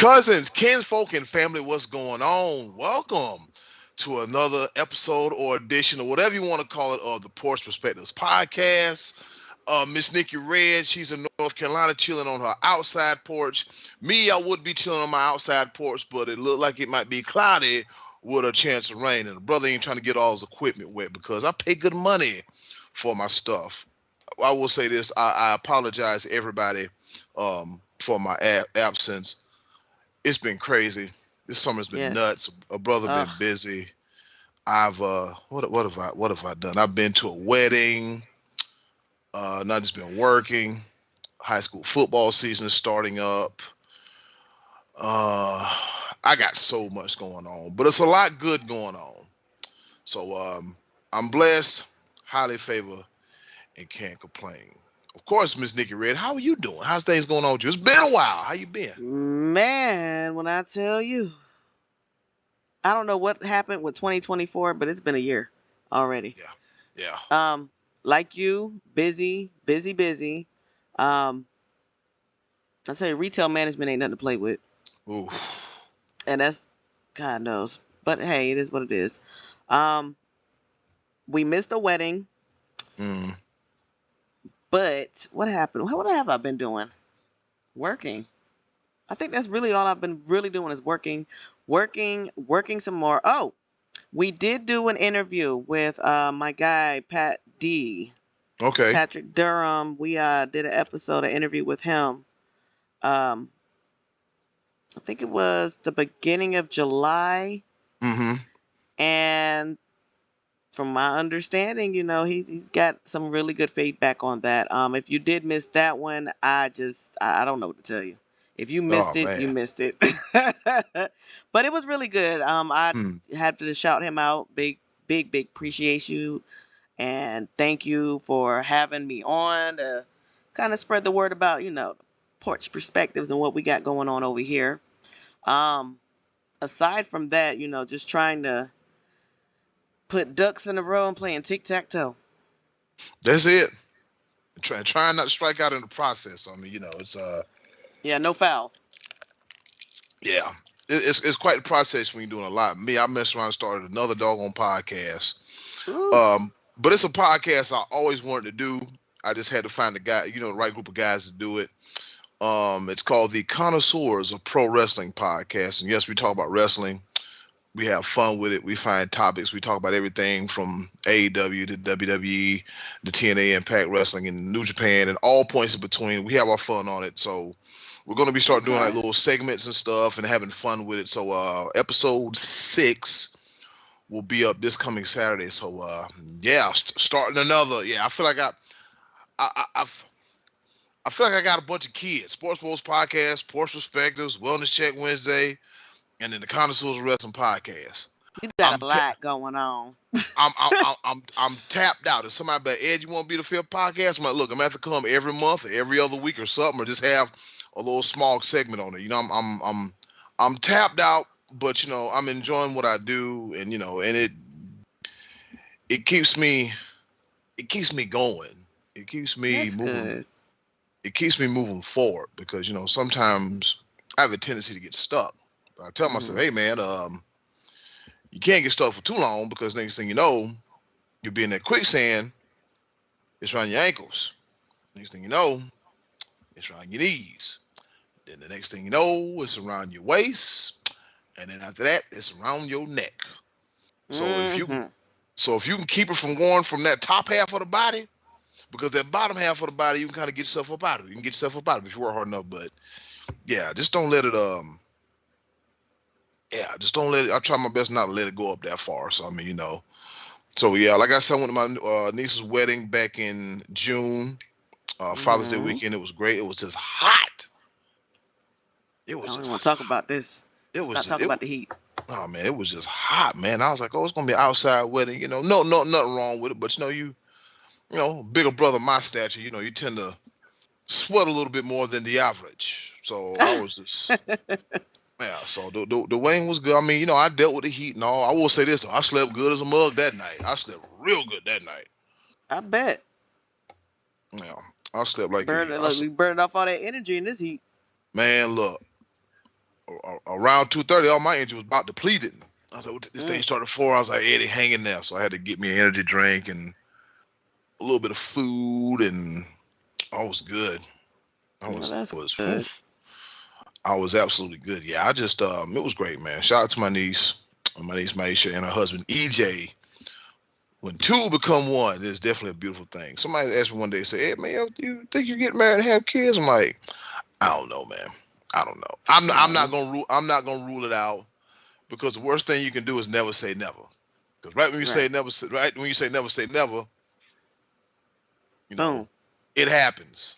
Cousins, kinsfolk, and family, what's going on? Welcome to another episode or edition or whatever you want to call it of the Porch PursePectives podcast. Miss Nikki Red, she's in North Carolina chilling on her outside porch. Me, I would be chilling on my outside porch, but it looked like it might be cloudy with a chance of rain. And the brother ain't trying to get all his equipment wet because I pay good money for my stuff. I will say this, I apologize to everybody for my absence. It's been crazy. This summer's been Yes. nuts. A brother Ugh. been busy. I've what have I done? I've been to a wedding. Not just been working. High school football season is starting up. Uh, I got so much going on, but it's a lot good going on. So I'm blessed, highly favored, and can't complain. Of course, Miss Nikki Red, how are you doing? How's things going on with you? It's been a while. How you been? Man, when I tell you, I don't know what happened with 2024, but it's been a year already. Yeah, yeah. Um, like you, busy, busy, busy. Um, I tell you, retail management ain't nothing to play with, Ooh. and that's God knows. But hey, it is what it is. Um, we missed a wedding, Mm. but what happened? What have I been doing? Working. I think that's really all I've been really doing is working, working some more. Oh, we did do an interview with my guy Pat D. Okay. Patrick Durham. We did an episode, an interview with him. Um, I think it was the beginning of July, Mm-hmm. and from my understanding, he's got some really good feedback on that. If you did miss that one, I don't know what to tell you. If you Oh missed it, you man. missed it. But it was really good. I Mm. had to shout him out. Big, big, big appreciate you and thank you for having me on to kind of spread the word about porch perspectives and what we got going on over here. Um, Aside from that, just trying to put ducks in a row and playing tic tac toe. That's it. Trying not to strike out in the process. I mean, it's Yeah, no fouls. yeah. It's quite the process when you're doing a lot. Me, I messed around and started another doggone podcast. Ooh, But it's a podcast I always wanted to do. I just had to find the guy, the right group of guys to do it. It's called the Connoisseurs of Pro Wrestling Podcast. And yes, we talk about wrestling. We have fun with it. We find topics. We talk about everything from AEW to WWE, the TNA Impact Wrestling, and New Japan, and all points in between. We have our fun on it. So we're going to be starting doing like okay. little segments and stuff and having fun with it. So episode 6 will be up this coming Saturday. So yeah, starting another. Yeah, I feel like I, I I've. I feel like I got a bunch of kids. Sports Post Podcast, Porch Perspectives, Wellness Check Wednesday, and then the Connoisseurs of Wrestling Podcast. You got I'm a lot going on. I'm tapped out. If somebody but Ed, you want to be the fifth podcast? I'm like, look, I'm gonna have to come every month or every other week or something, or just have a little small segment on it. I'm tapped out, but I'm enjoying what I do, and and it keeps me going. It keeps me That's moving. good. It keeps me moving forward because sometimes I have a tendency to get stuck. But I tell myself, Hmm. hey man, you can't get stuck for too long because next thing you know, you'll be in that quicksand. It's around your ankles. Next thing you know, it's around your knees. Then the next thing you know, it's around your waist, and then after that, it's around your neck. So if you Hmm. if you can keep it from going from that top half of the body, because that bottom half of the body, you can kind of get yourself up out of it. You can get yourself up out of it if you work hard enough. But yeah, just don't let it yeah, just don't let it. I try my best not to let it go up that far. So I mean, So yeah, like I said, I went to my niece's wedding back in June, Father's Day Hmm. weekend. It was great. It was just hot. It I was don't just even want to talk about this. it Let's was not just talk it. about the heat. Oh man, it was just hot, man. I was like, oh, it's gonna be an outside wedding. No, nothing wrong with it. But bigger brother my stature. You tend to sweat a little bit more than the average. So I was just yeah. So the wedding was good. I mean, I dealt with the heat and all. I will say this though, I slept good as a mug that night. I slept real good that night. I bet. Yeah, I slept like Burn a look, we burned off all that energy in this heat. man. Look, around 2:30, all my energy was about depleted. I was like, well, this thing Mm. started at 4. I was like, Eddie, hang in there. So I had to get me an energy drink and a little bit of food, and I was good. I Well, was, that's whew, good. I was absolutely good. Yeah, I just, it was great, man. Shout out to my niece Maisha, and her husband EJ. When two become one, it's definitely a beautiful thing. Somebody asked me one day, say, "Hey, man, you think you get married and have kids?" I'm like, I don't know, man. I don't know. I'm not No. gonna rule. I'm not gonna rule it out because the worst thing you can do is never say never. Because right when you say Right. never, right when you say never, you know, Boom. it happens.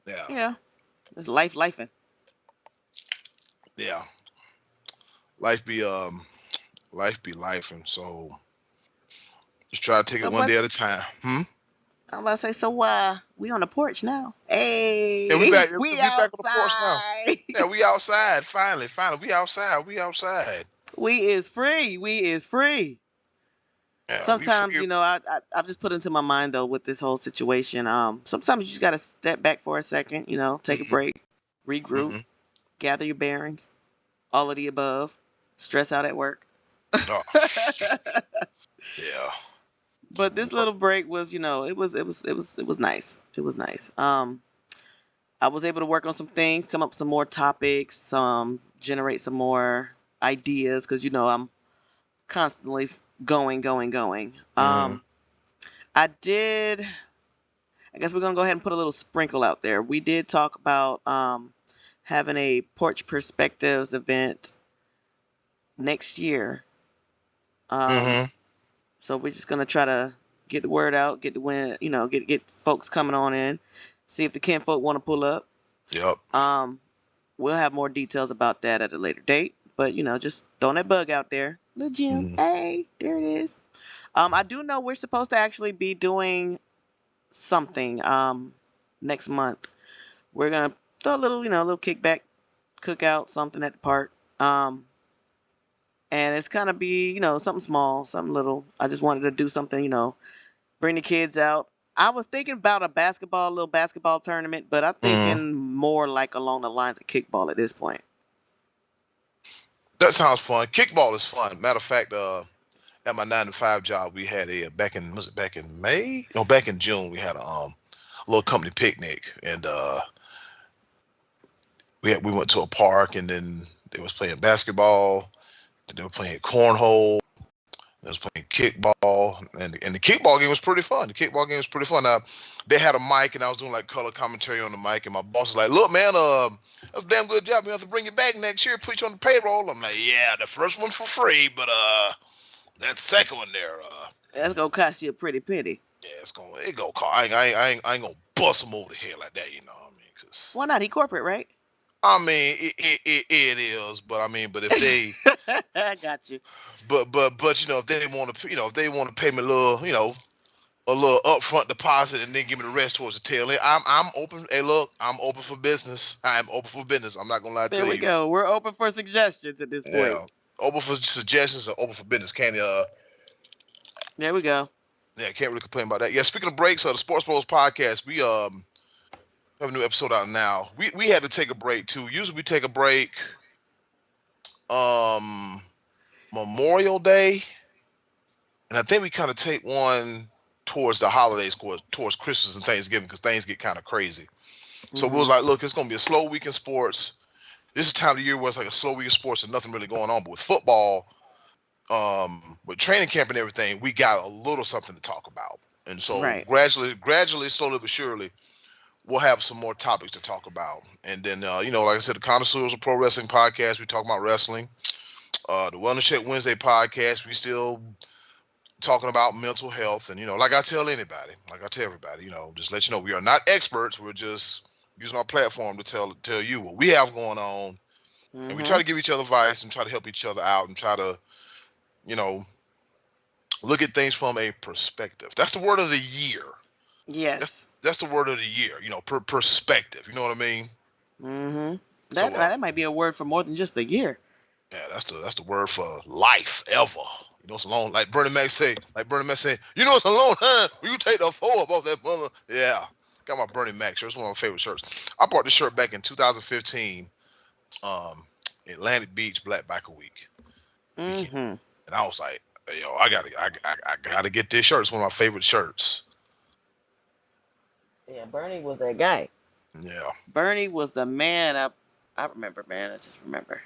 Yeah, Yeah. It's lifing. yeah. Life be life be life, and so just try to take it So one what? day at a time. Hmm. I'm about to say. So we on the porch now. And we Hey, back. we We back on the porch now. outside. Yeah, we outside. Finally, finally, we outside. We outside. We is free. We is free. Yeah, we Sometimes free. I've just put into my mind though with this whole situation. Sometimes you just gotta step back for a second. Take a Hmm. break, regroup, Hmm. gather your bearings. All of the above. Stress out at work. Oh, yeah. But this little break was, it was nice. It was nice. I was able to work on some things, come up with some more topics, generate some more ideas because I'm constantly going. Hmm. I did. I guess we're gonna go ahead and put a little sprinkle out there. We did talk about having a Porch Perspectives event next year. Um, Hmm. so we're just gonna try to get the word out, get the win, get folks coming on in, see if the kinfolk want to pull up. Yep. Um, we'll have more details about that at a later date. But just throwing that bug out there. Little Jim, Hmm. hey, there it is. I do know we're supposed to actually be doing something next month. We're gonna throw a little, little kickback, cookout, something at the park. And it's gonna be, something small, something little. I just wanted to do something, bring the kids out. I was thinking about little basketball tournament, but I'm Hmm. thinking more like along the lines of kickball at this point. That sounds fun. Kickball is fun. Matter of fact, at my 9 to 5 job, we had a back in was it back in May? No, back in June, we had a little company picnic, and we went to a park, and then they was playing basketball, then they were playing cornhole, they was playing kickball, and the kickball game was pretty fun. The kickball game was pretty fun. Now they had a mic, and I was doing like color commentary on the mic, and my boss was like, "Look, man, that's a damn good job. We have to bring you back next year, put you on the payroll." I'm like, "Yeah, the first one for free, but that second one there, That's gonna cost you a pretty penny. yeah, it go car. I ain't gonna bust them over the head like that, you know what I mean? Cause Why not? He corporate, right? I mean, it is, but I mean, but if they, I got you. but if they want to, if they want to pay me a little, a little upfront deposit and then give me the rest towards the tail end, I'm open. Hey, look, I'm open for business. I'm open for business. I'm not gonna lie There to we you. go. We're open for suggestions at this point. Yeah, open for suggestions and open for business. Can't There we go. yeah, can't really complain about that. Yeah, speaking of breaks, the Sports Bros podcast, we have a new episode out now. We had to take a break too. Usually we take a break um Memorial Day, and I think we kind of take one towards the holidays, towards Christmas and Thanksgiving, because things get kind of crazy. So we was Mm-hmm. like, look, it's gonna be a slow week in sports. This is the time of the year where it's like a slow week in sports and nothing really going on. But with football, with training camp and everything, we got a little something to talk about. And so Right. gradually, slowly but surely, we'll have some more topics to talk about. And then, like I said, the Connoisseurs of Pro Wrestling podcast, we talk about wrestling. The Wellness Check Wednesday podcast, we still talking about mental health. And, like I tell anybody, like I tell everybody, just let you know, we are not experts. We're just using our platform to tell you what we have going on. And we try Mm-hmm. to give each other advice and try to help each other out and try to, you know, look at things from a perspective. That's the word of the year. That's Yes. that's the word of the year. Perspective. You know what I mean? Mm-hmm. That So that might be a word for more than just a year. yeah, that's the word for life ever. It's a long, like Bernie Mac say, it's a long time when you take the four up off that mother. Yeah, got my Bernie Mac shirt. It's one of my favorite shirts. I bought this shirt back in 2015. Um, Atlantic Beach Black Biker weekend, Mm-hmm. and I was like, yo, I gotta get this shirt. It's one of my favorite shirts. Yeah, Bernie was that guy. Yeah. Bernie was the man. I remember, man. I just remember.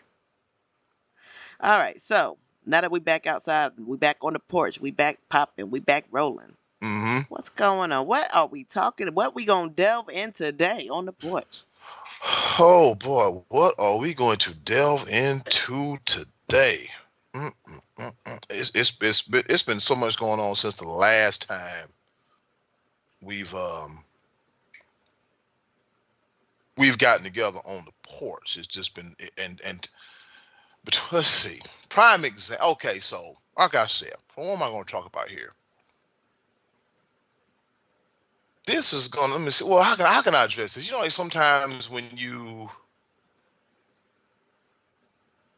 All right, so now that we back outside, we back on the porch, we back popping, we back rolling. Mm-hmm. What's going on? What are we talking? What we gonna delve in today on the porch? Oh boy, what are we going to delve into today? It's been so much going on since the last time we've um we've gotten together on the porch. It's just been and but let's see. Prime example. Okay, so like I said, what am I going to talk about here? This is going to, let me see. Well, how can I address this? Like sometimes when you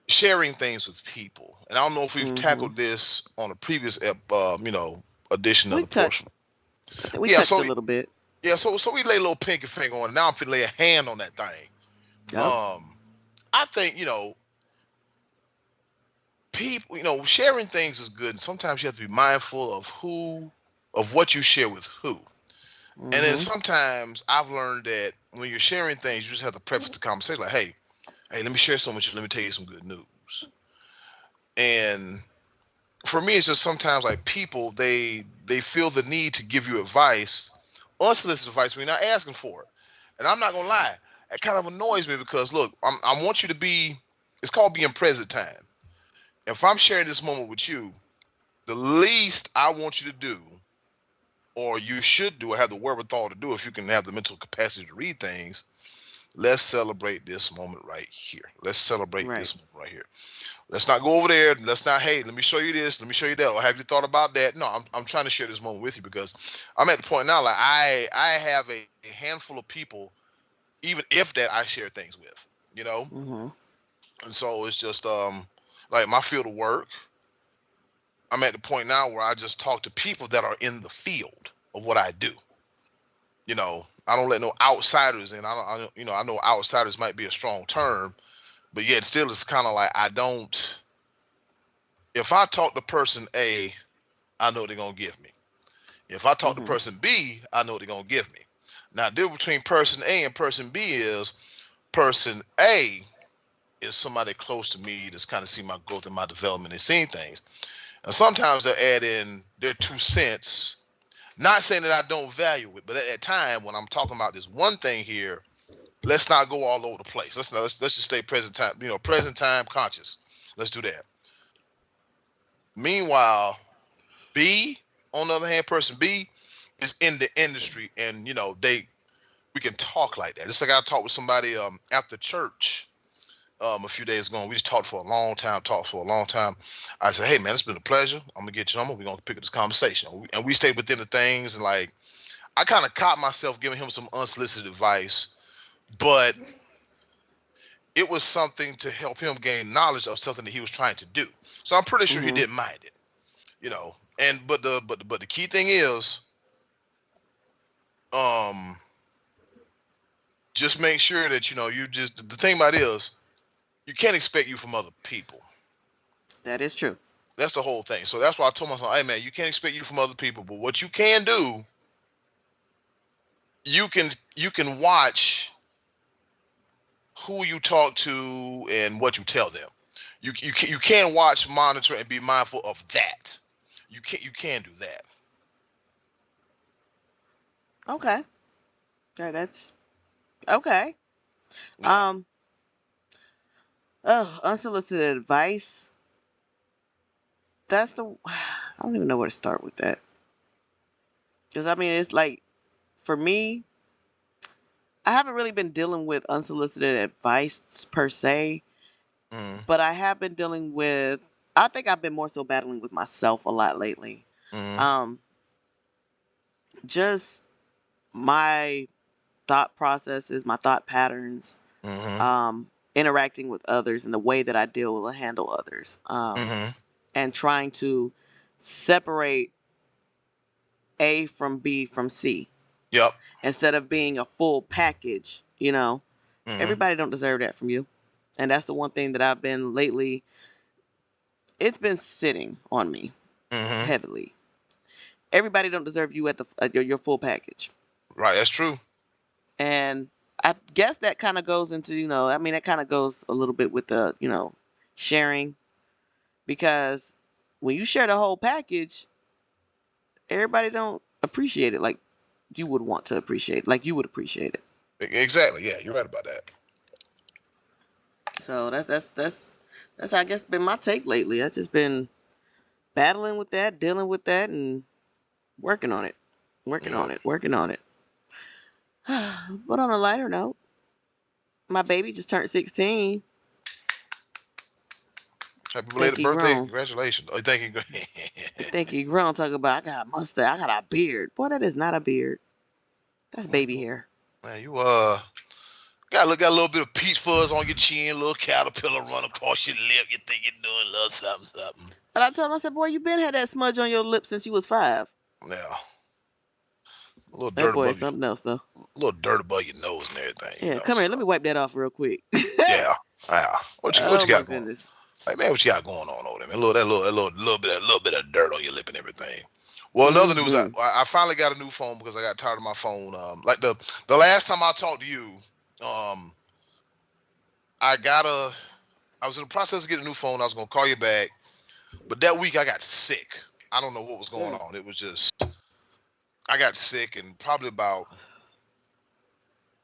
sharing things with people, and I don't know if we've Mm-hmm. tackled this on a previous edition of We the portion. touched. I think we Yeah, touched so a little bit. so we lay a little pinky finger on it. Now I'm finna lay a hand on that thing. Yep. Um, I think people, sharing things is good, and sometimes you have to be mindful of what you share with who. And then Mm-hmm. sometimes I've learned that when you're sharing things, you just have to preface the conversation like, hey, let me share some with you. Let me tell you some good news. And for me, it's just sometimes like people they feel the need to give you advice, unsolicited advice when you're not asking for it. And I'm not gonna lie, it kind of annoys me because look, I want you to be. It's called being present time. If I'm sharing this moment with you, the least I want you to do, or you should do, or have the wherewithal to do, if you can have the mental capacity to read things, let's celebrate this moment right here. Let's celebrate Right. this moment right here. Let's not go over there. Let's not, hey, let me show you this. Let me show you that. Or have you thought about that? No, I'm trying to share this moment with you because I'm at the point now, like I have a handful of people, even if that I share things with, you know? Mm-hmm. And so it's just like my field of work, I'm at the point now where I just talk to people that are in the field of what I do. I don't let no outsiders in. I know outsiders might be a strong term, but yet still it's kind of like I don't. If I talk to person A, I know what they're gonna give me. If I talk to Mm-hmm. person B, I know what they're gonna give me. Now, the difference between person A and person B is person A is somebody close to me that's kind of seen my growth and my development and seen things. And sometimes they add in their 2 cents. Not saying that I don't value it, but at that time when I'm talking about this one thing here, let's not go all over the place. Let's just stay present time, present time conscious. Let's do that. Meanwhile, B, on the other hand, person B is in the industry, and we can talk like that. Just like I talked with somebody after church a few days ago. We just talked for a long time. I said, "Hey man, it's been a pleasure. I'm gonna get your number. We're gonna pick up this conversation." And we stayed within the things, and like I kind of caught myself giving him some unsolicited advice, but it was something to help him gain knowledge of something that he was trying to do. So I'm pretty sure he Mm-hmm. didn't mind it, you know. And but the key thing is, um, just make sure that you just the thing about it is you can't expect you from other people. That is true. That's the whole thing. So that's why I told myself, hey man, you can't expect you from other people, but what you can do, you can watch who you talk to and what you tell them. You can watch, monitor, and be mindful of that. You can do that. Okay. That's okay. Yeah. Um. Oh, unsolicited advice. That's the. I don't even know where to start with that. Because I mean, it's like for me, I haven't really been dealing with unsolicited advice per se, Mm. but I have been dealing with. I think I've been more so battling with myself a lot lately. Mm. Um, just my thought processes, my thought patterns, Mm. um, interacting with others, and the way that I deal with and handle others, Mm. and trying to separate A from B from C Yep. instead of being a full package. Mm. Everybody don't deserve that from you. And that's the one thing that I've been lately. It's been sitting on me Mm-hmm. heavily. Everybody don't deserve you at your full package. Right, that's true. And I guess that kind of goes into, I mean, that kind of goes a little bit with the, sharing, because when you share the whole package, everybody don't appreciate it like you would want to appreciate, like you would appreciate it. Exactly. Yeah, you're right about that. So that's I guess been my take lately. I've just been battling with that, dealing with that, and working on it, working Yeah. on it, working on it. But on a lighter note, my baby just turned 16. Happy Think belated he birthday. grown. Congratulations. Oh, thank you. Think he grown. Talking about I got a mustache, I got a beard. Boy, that is not a beard. That's baby hair. Man, you got a little bit of peach fuzz on your chin, a little caterpillar run across your lip. You think you're doing a little something, something. But I told him, I said, boy, you been had that smudge on your lip since you was 5. Yeah, a little That dirt boy is above you, something else, though. a little dirt above your nose and everything. Yeah, come here. So Let me wipe that off real quick. yeah, yeah. What Oh you my got going? goodness. Like man, what you got going on over there, man? Little bit of dirt on your lip and everything. Well, another news, Mm-hmm. I finally got a new phone because I got tired of my phone. Like the last time I talked to you, um, I got a I was in the process of getting a new phone. I was gonna call you back, but that week I got sick. I don't know what was going Mm. on. It was just I got sick, and probably about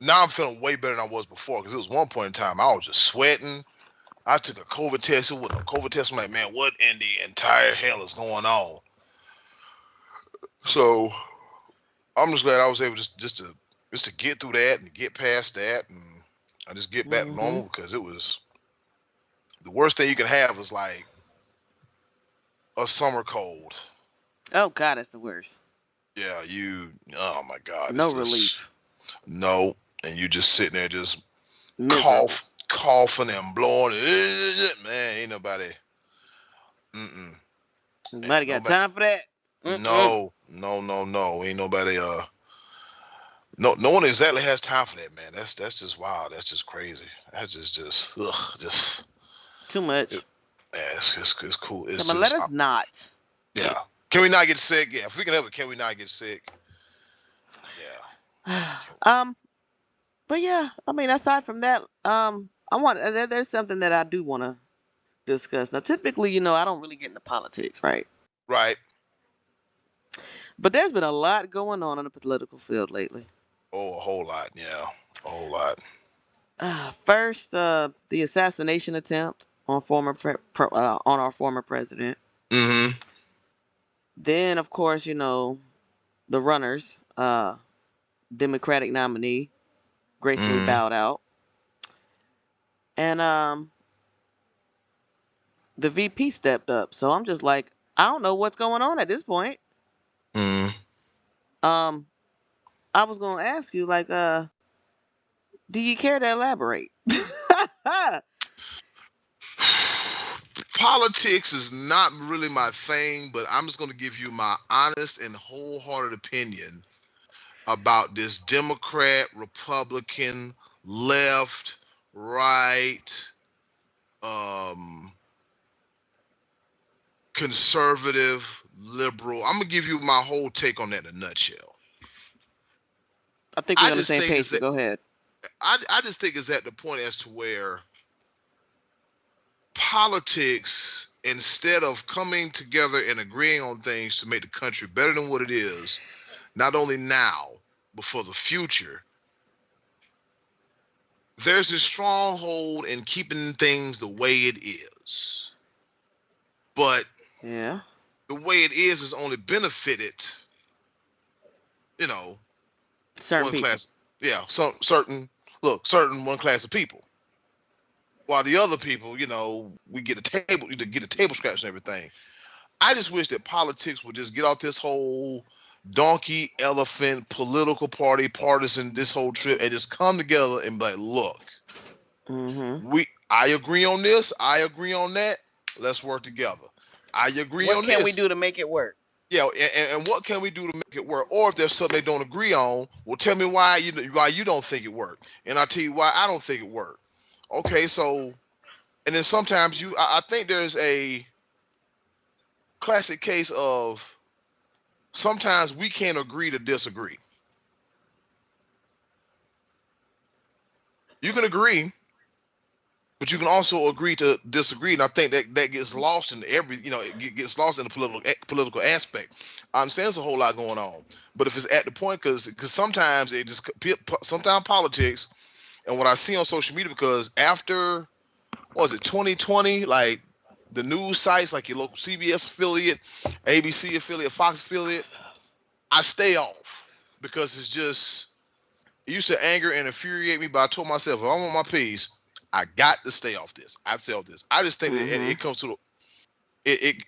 now I'm feeling way better than I was before because it was one point in time I was just sweating. I took a COVID test. It was a COVID test. I'm like, man, what in the entire hell is going on? So I'm just glad I was able just to get through that and get past that, and I just get back to Mm-hmm. normal because it was the worst thing you can have is like a summer cold. Oh God, that's the worst. Yeah, oh my God, it's No just relief. no, and you just sitting there just Miserable. coughing and blowing. Man, ain't nobody, mm-mm, Nobody ain't got nobody, time for that. Mm-mm. no, ain't nobody, no one exactly has time for that, man. That's just wild. That's just crazy. That's just, ugh, just, Too it, much. yeah, it's cool. So, It's but let just, us not. yeah. Can we not get sick? Yeah, if we can help it, can we not get sick? Yeah. um, but yeah, I mean, aside from that, there's something that I do want to discuss. Now, typically, I don't really get into politics, right? Right. But there's been a lot going on in the political field lately. Oh, a whole lot. Yeah, a whole lot. First, the assassination attempt on on our former president. Mm-hmm. Then, of course, the runners, Democratic nominee, gracefully Mm-hmm. bowed out, and the VP stepped up. So I'm just like, I don't know what's going on at this point. Mm-hmm. Um, I was gonna ask you, like, do you care to elaborate? Politics is not really my thing, but I'm just going to give you my honest and wholehearted opinion about this Democrat, Republican, left, right, um, conservative, liberal. I'm gonna give you my whole take on that in a nutshell. I think we're I on the just same think page. is So that go ahead. I just think is at the point as to where politics, instead of coming together and agreeing on things to make the country better than what it is, not only now but for the future, there's a stronghold in keeping things the way it is. But Yeah, the way it is only benefited, you know, certain one people. class. Yeah, some certain one class of people. While the other people, we get a table, to get a table scratch and everything. I just wish that politics would just get off this whole donkey elephant political party partisan this whole trip and just come together and be like, look, Mm-hmm. I agree on this, I agree on that. Let's work together. I agree What on can we this. do to make it work? Yeah, and what can we do to make it work? Or if there's something they don't agree on, well, tell me why you don't think it worked, and I'll tell you why I don't think it worked. Okay, so And then sometimes I think there's a classic case of sometimes we can't agree to disagree. You can agree, but you can also agree to disagree. And I think that gets lost in it gets lost in the political aspect. I understand there's a whole lot going on, but if it's at the point, because sometimes sometimes politics and what I see on social media, because after what was it 2020, like the news sites like your local CBS affiliate, ABC affiliate, Fox affiliate, I stay off because it used to anger and infuriate me, but I told myself if I want my peace, I got to stay off this. I stay off this. I just think that Mm-hmm.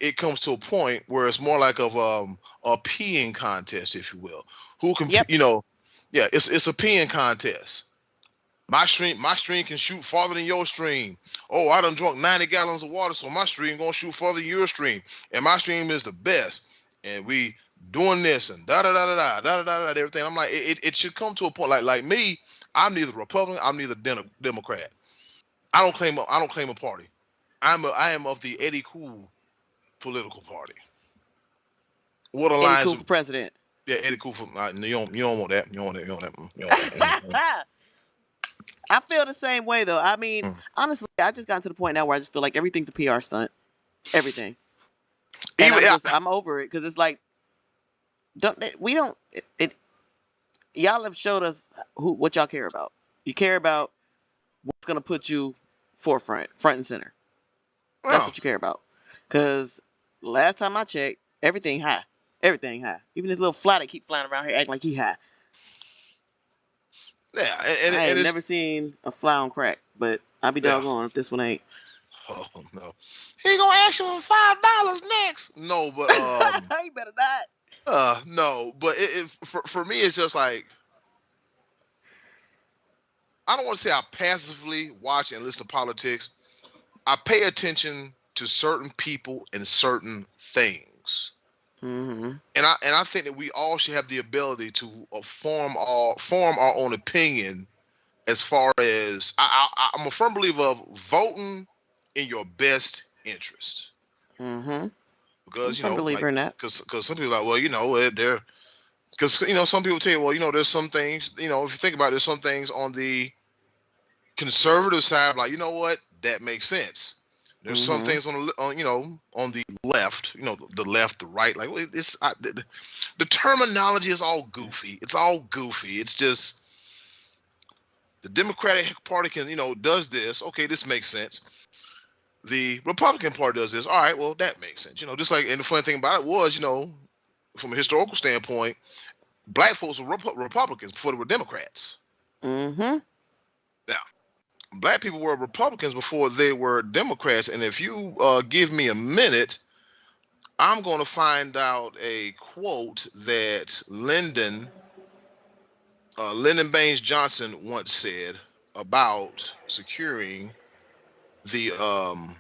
it comes to a point where it's more like of a peeing contest, if you will. Who can Yep. yeah, it's a peeing contest. My stream can shoot farther than your stream. Oh, I done drunk 90 gallons of water, so my stream gonna shoot farther than your stream. And my stream is the best. And we doing this and da da da da da da da da everything. I'm like, it should come to a point like me, I'm neither Republican, I'm neither Democrat. I don't claim a party. I am of the Eddie Cool political party. What Eddie aligns Cool with for president. yeah, Eddie Cool for you don't want that. You don't want that. You don't want that. You don't want that. I feel the same way though. I mean, Mm. honestly, I just got to the point now where I just feel like everything's a PR stunt. Everything. And Even I'm over it because it's like we don't y'all have showed us what y'all care about. You care about what's gonna put you front and center. That's well, what you care about. Cause last time I checked, everything high. Even this little fly that keep flying around here acting like he high. yeah, I and ain't it's never seen a fly on crack, but I'll be yeah. doggone if this one ain't. Oh no, he gonna ask you for $5 next. No, but You better not. no, but for me, it's just like I don't want to say I passively watch and listen to politics. I pay attention to certain people and certain things, Mm-hmm. and I think that we all should have the ability to form our own opinion as far as I'm a firm believer of voting in your best interest. Mm-hmm. I'm a Because firm believer in that. because some people are like, well, they're because some people tell you, well, there's some things, if you think about it, there's some things on the conservative side, like, you know what, that makes sense. There's some Mm-hmm. things on the left, the left, the right, like well, the terminology is all goofy. It's all goofy. It's just the Democratic Party can does this. Okay, this makes sense. The Republican Party does this. All right, well, that makes sense. Just like, and the funny thing about it was, from a historical standpoint, black folks were Republicans before they were Democrats. Mm-hmm. Now, black people were Republicans before they were Democrats. And if you give me a minute, I'm going to find out a quote that Lyndon Baines Johnson once said about the um,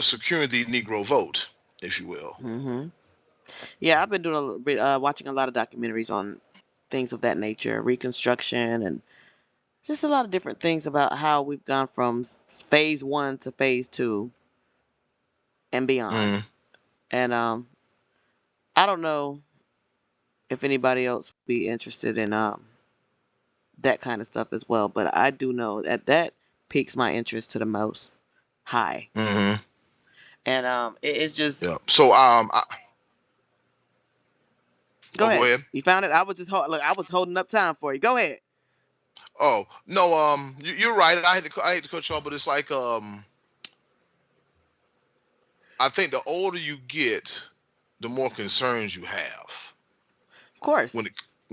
securing the Negro vote, if you will. Mm-hmm. Yeah, I've been doing a little bit, watching a lot of documentaries on things of that nature, Reconstruction, and just a lot of different things about how we've gone from phase one to phase two and beyond. Mm, And I don't know if anybody else would be interested in that kind of stuff as well, but I do know that piques my interest to the most high. mm-hmm. And it's just Yeah. So go go ahead. ahead. You found it. Look. I was holding up time for you. Go ahead. Oh no, you're right. I hate to cut you off, but it's like I think the older you get, the more concerns you have Of course. when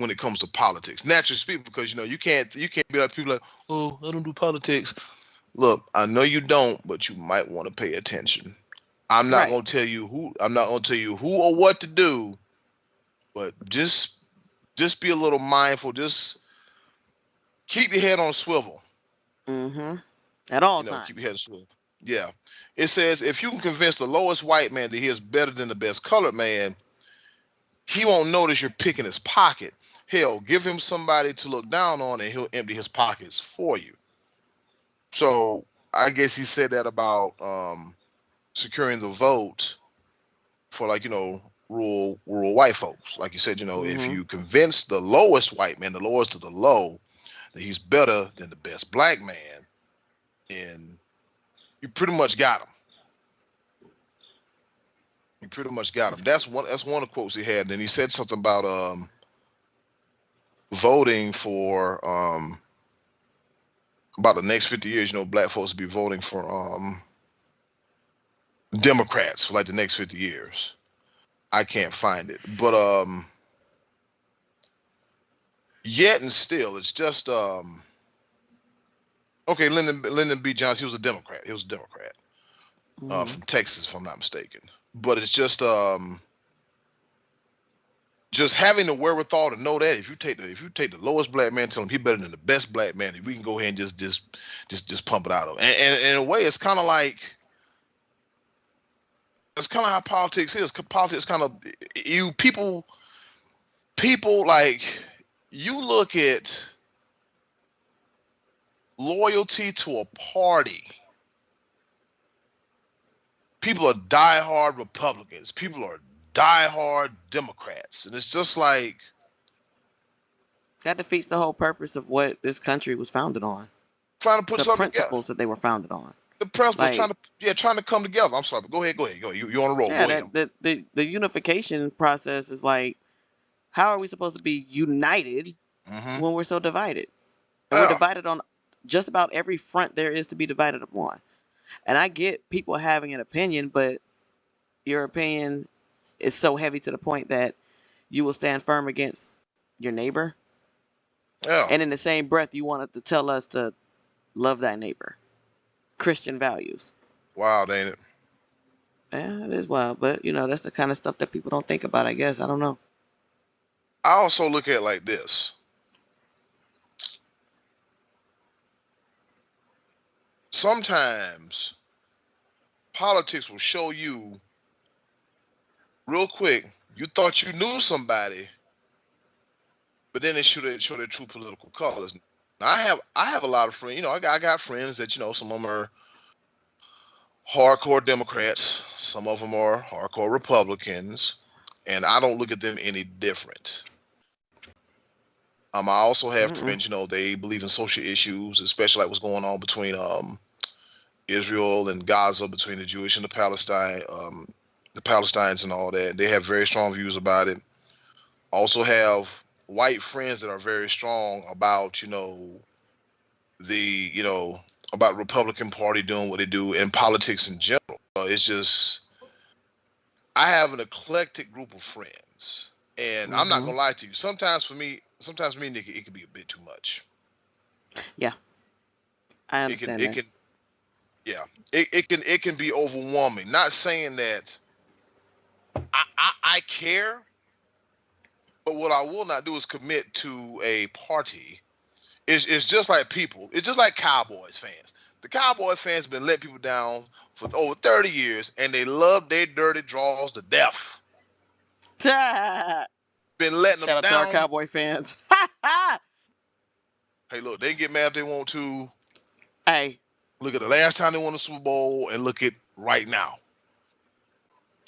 it comes to politics. Naturally speaking, because you can't be like people like, oh, I don't do politics. Look, I know you don't, but you might want to pay attention. I'm not Right. gonna tell you who. I'm not gonna tell you who or what to do, but just be a little mindful. Just keep your head on a swivel. Mm-hmm. At all Keep your times. head on a swivel. Yeah. It says if you can convince the lowest white man that he is better than the best colored man, he won't notice you're picking his pocket. Hell, give him somebody to look down on and he'll empty his pockets for you. So I guess he said that about securing the vote for, like, rural white folks. Like you said, if Mm-hmm. you convince the lowest white man, the lowest of the low, that he's better than the best black man, and you pretty much got him. You pretty much got him. That's one of the quotes he had. Then he said something about the next 50 years. Black folks will be voting for Democrats for like the next 50 years. I can't find it, but yet and still, it's just okay. Lyndon B. Johnson, he was a Democrat. He was a Democrat Mm-hmm. from Texas, if I'm not mistaken. But it's just having the wherewithal to know that if you take the lowest black man, tell him he better than the best black man, we can go ahead and just pump it out of him. And in a way, it's kind of like how politics is. Politics kind of you people like you look at loyalty to a party. People are diehard Republicans. People are diehard Democrats, and it's just like That defeats the whole purpose of what this country was founded on. trying to put The something together. principles that they were founded on. The principles Like, trying to come together. I'm sorry, but go ahead. Go. You on the roll. yeah, Go ahead. the unification process is like, how are we supposed to be united Mm-hmm. when we're so divided? And we're Yeah. divided on just about every front there is to be divided upon. And I get people having an opinion, but your opinion is so heavy to the point that you will stand firm against your neighbor. Yeah. And in the same breath, you wanted to tell us to love thy neighbor. Christian values. Wild, ain't it? Yeah, it is wild. But, that's the kind of stuff that people don't think about, I guess. I don't know. I also look at it like this. Sometimes politics will show you real quick. You thought you knew somebody, but then they show their true political colors. Now, I have a lot of friends. I got friends that some of them are hardcore Democrats, some of them are hardcore Republicans, and I don't look at them any different. I also have Mm-mm. friends, they believe in social issues, especially like what's going on between Israel and Gaza, between the Jewish and the Palestinians and all that. They have very strong views about it. Also have white friends that are very strong about, the, about Republican Party doing what they do in politics in general. It's just I have an eclectic group of friends, and I'm not Mm-hmm. gonna lie to you. Sometimes me, Nikki, it can be a bit too much. Yeah, I It can, understand it that. can, yeah. It can be overwhelming. Not saying that I care, but what I will not do is commit to a party. It's just like people. It's just like Cowboys fans. The Cowboy fans have been letting people down for over 30 years, and they love their dirty draws to death. Shout Been letting them out to our down. Cowboy fans. Hey, look, they can get mad if they want to. Hey, Look at the last time they won the Super Bowl, and look at right now.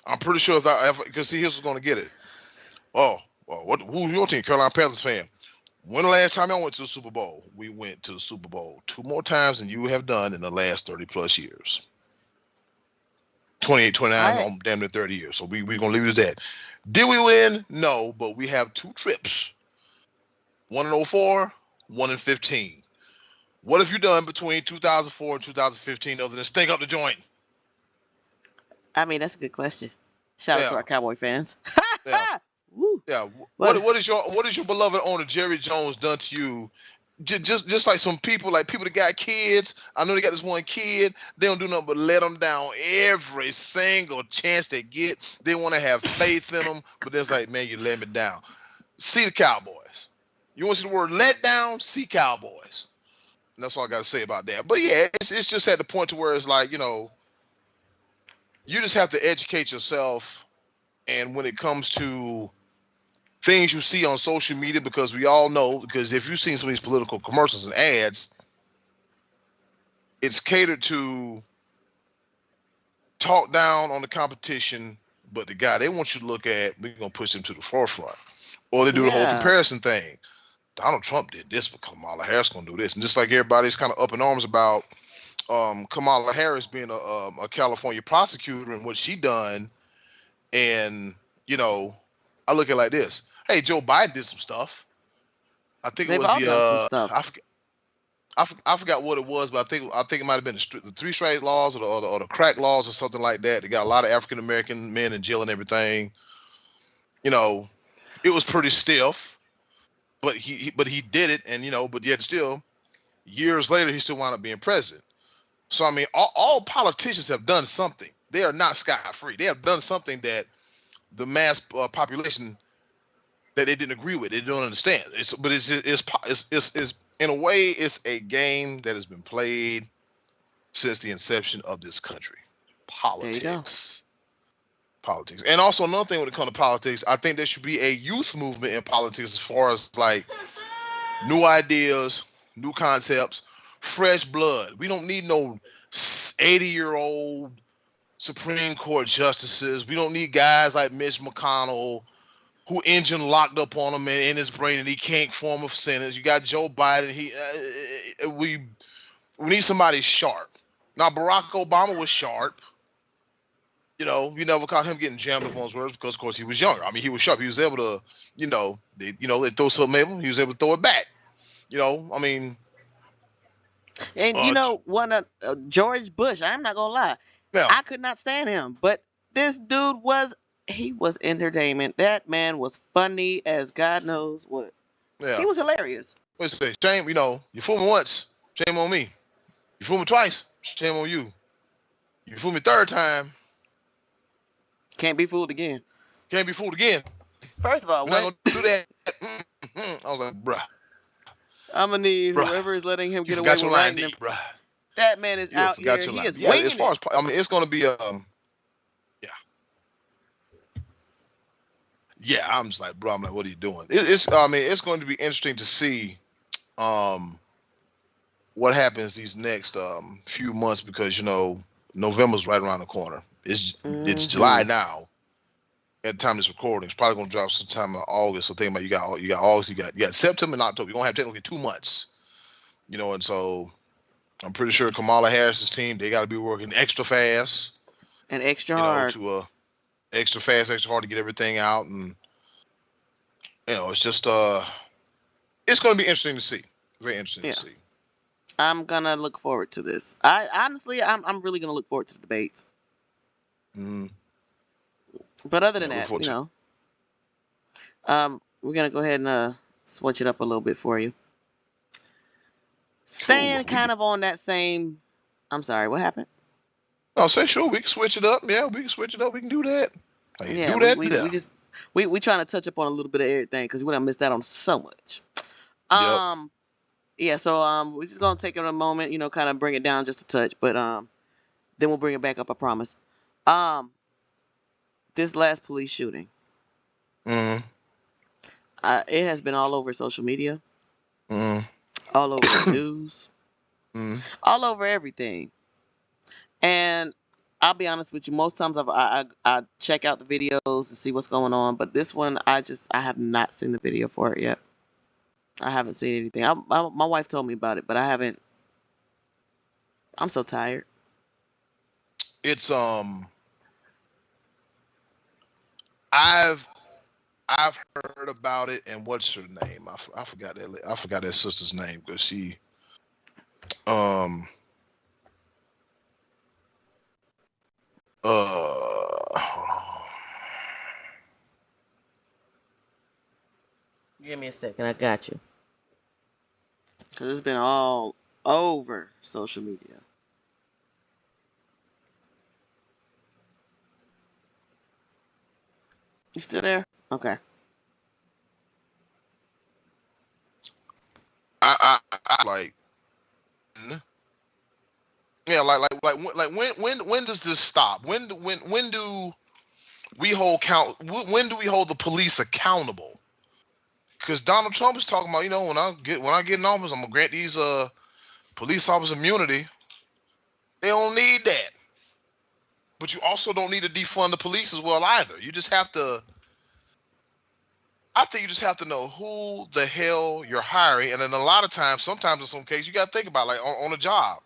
I'm pretty sure if I ever, because see, here's what's going to get it. Oh, well, who's your team? Carolina Panthers fan. When the last time I went to the Super Bowl? We went to the Super Bowl 2 more times than you have done in the last 30 plus years. 28, 29, I damn near 30 years. So we're going to leave it at that. Did we win? No, but we have 2 trips. One in 04, one in 15. What have you done between 2004 and 2015 other than stink up the joint? I mean, that's a good question. Shout out to Yeah, our Cowboy fans. yeah, Woo. yeah. But What is your beloved owner Jerry Jones done to you? Just like some people, like people that got kids. I know they got this one kid. They don't do nothing but let them down every single chance they get. They want to have faith in them, but it's like, man, you let me down. See the Cowboys. You want to see the word let down? See Cowboys. And that's all I got to say about that. But yeah, it's just at the point to where it's like, you just have to educate yourself. And when it comes to things you see on social media, because we all know, because if you've seen some of these political commercials and ads, it's catered to talk down on the competition, but the guy they want you to look at, we're gonna push him to the forefront. Or they do the whole Yeah. comparison thing. Donald Trump did this, but Kamala Harris gonna do this, and just like everybody's kind of up in arms about Kamala Harris being a California prosecutor and what she done, and you know, I look at it like this: hey, Joe Biden did some stuff. I think it They've was all the done some stuff. I forgot what it was, but I think it might have been the three strike laws or the crack laws or something like that. They got a lot of African American men in jail and everything. You know, it was pretty stiff, but he did it, and but yet still years later he still wound up being president. So I mean, all politicians have done something. They are not scot free. They have done something that the mass population that they didn't agree with, they don't understand. It's in a way, it's a game that has been played since the inception of this country. There you go. Politics. And also another thing when it comes to politics, I think there should be a youth movement in politics as far as like new ideas, new concepts, fresh blood. We don't need no 80-year-old Supreme Court justices. We don't need guys like Mitch McConnell who engine locked up on him in his brain and he can't form a sentence. You got Joe Biden. We need somebody sharp. Now Barack Obama was sharp. You never caught him getting jammed up on his words because, of course, he was younger. I mean, he was sharp. He was able to, they throw something at him. He was able to throw it back. I mean, And George Bush, I'm not gonna lie, yeah, I could not stand him, but this dude he was entertainment. That man was funny as God knows what. yeah. He was hilarious. Let's say shame. You fool me once, shame on me. You fool me twice, shame on you. You fool me third time, Can't be fooled again. can't be fooled again. First of all, We're not gonna do that. I was like, bruh. I'm gonna need Bruh. whoever is letting him You get away forgot with your line, writing D, them. bruh. That man is You out forgot here. your He line. is Yeah, winging as far as it's gonna be yeah. I'm just like, bro. I'm like, what are you doing? It's going to be interesting to see what happens these next few months because November's right around the corner. It's July now. At the time of this recording, it's probably going to drop sometime in August. So think about you got August, you got September and October. You're going to have technically 2 months. And so I'm pretty sure Kamala Harris's team they got to be working extra fast. and extra hard. To extra fast, extra hard to get everything out, and it's just it's going to be interesting to see. Very interesting to see. I'm gonna look forward to this. I'm really gonna look forward to the debates. Mm. But other than that, we're gonna go ahead and switch it up a little bit for you. Staying kind of on that same. I'm sorry. What happened? I'll say sure. We can switch it up. Yeah, we can switch it up. We can do that. We trying to touch up on a little bit of everything because we done missed out on so much. Yep. Yeah. So we're just gonna take it a moment, kind of bring it down just a touch, but then we'll bring it back up. I promise. This last police shooting. Mm. It has been all over social media. Mm. All over the news. Mm. All over everything. And I'll be honest with you. Most times I check out the videos to see what's going on, but this one I have not seen the video for it yet. I haven't seen anything. My wife told me about it, but I haven't. I'm so tired. It's I've heard about it, and what's her name? I forgot that. I forgot that sister's name because she Give me a second. I got you. Because it's been all over social media. You still there? Okay. I like yeah when does this stop? When do we hold count? When do we hold the police accountable? Because Donald Trump is talking about when I get in office, I'm gonna grant these police officers immunity. They don't need that. But you also don't need to defund the police as well either. You just have to. I think you just have to know who the hell you're hiring, and then a lot of times, sometimes in some cases, you got to think about like on a job.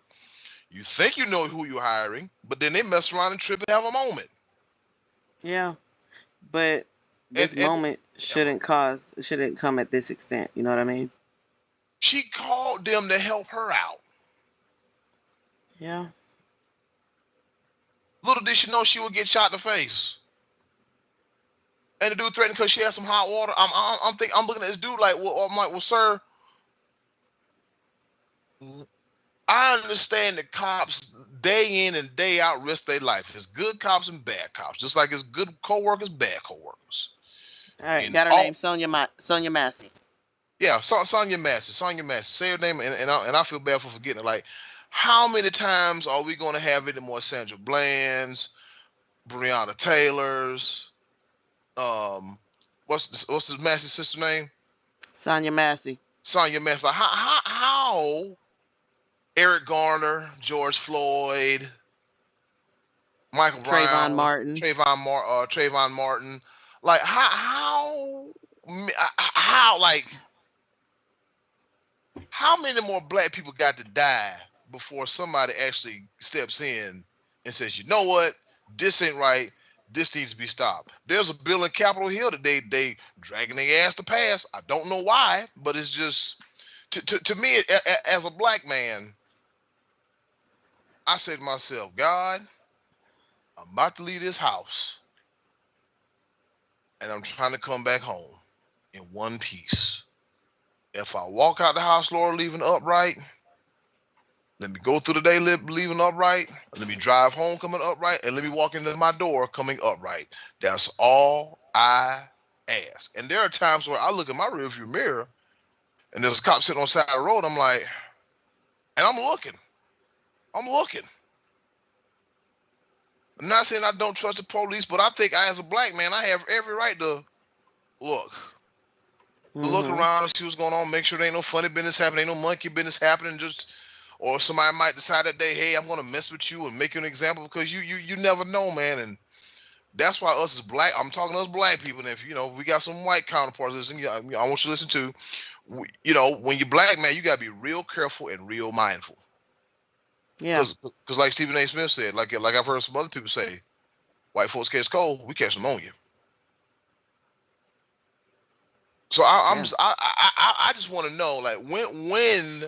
You think you know who you're hiring, but then they mess around and trip and have a moment. Yeah, but And this moment shouldn't come at this extent. You know what I mean? she called them to help her out. Yeah. Little did she know she would get shot in the face. And the dude threatened because she had some hot water. I'm looking at this dude like, well, I'm like, well, sir, I understand that cops day in and day out risk their life. It's good cops and bad cops, just like it's good coworkers, bad coworkers. All right, And got her all name, Sonia Massey. yeah, Sonya Massey, Sonya Massey. Say her name, and I feel bad for forgetting it. Like, how many times are we going to have any more Sandra Bland's, Breonna Taylor's, what's his Massey sister name? Sonia Massey. Sonya Massey. Like, how Eric Garner, George Floyd, Michael Trayvon Brown, Martin. Trayvon Martin. Like how like how many more black people got to die before somebody actually steps in and says, you know what, this ain't right. This needs to be stopped. There's a bill in Capitol Hill that they dragging their ass to pass. I don't know why, but it's just to me as a black man, I say to myself, God, I'm about to leave this house and I'm trying to come back home in one piece. If I walk out the house, Lord, leaving upright, let me go through the day leaving upright, let me drive home coming upright, and let me walk into my door coming upright. That's all I ask. And there are times where I look in my rearview mirror and there's a cop sitting on the side of the road. I'm like, and I'm looking. I'm not saying I don't trust the police, but I think as a black man, I have every right to look. Look Mm-hmm. around and see what's going on. Make sure there ain't no funny business happening, ain't no monkey business happening. Or somebody might decide that day, hey, I'm gonna mess with you and make you an example because you never know, man. And that's why us as black, I'm talking to us black people. And if we got some white counterparts listening, I want you to listen to, when you're black, man, you gotta be real careful and real mindful. Yeah. Because like Stephen A. Smith said, like I've heard some other people say, white folks catch cold, we catch pneumonia. So Yeah. I just want to know, like, when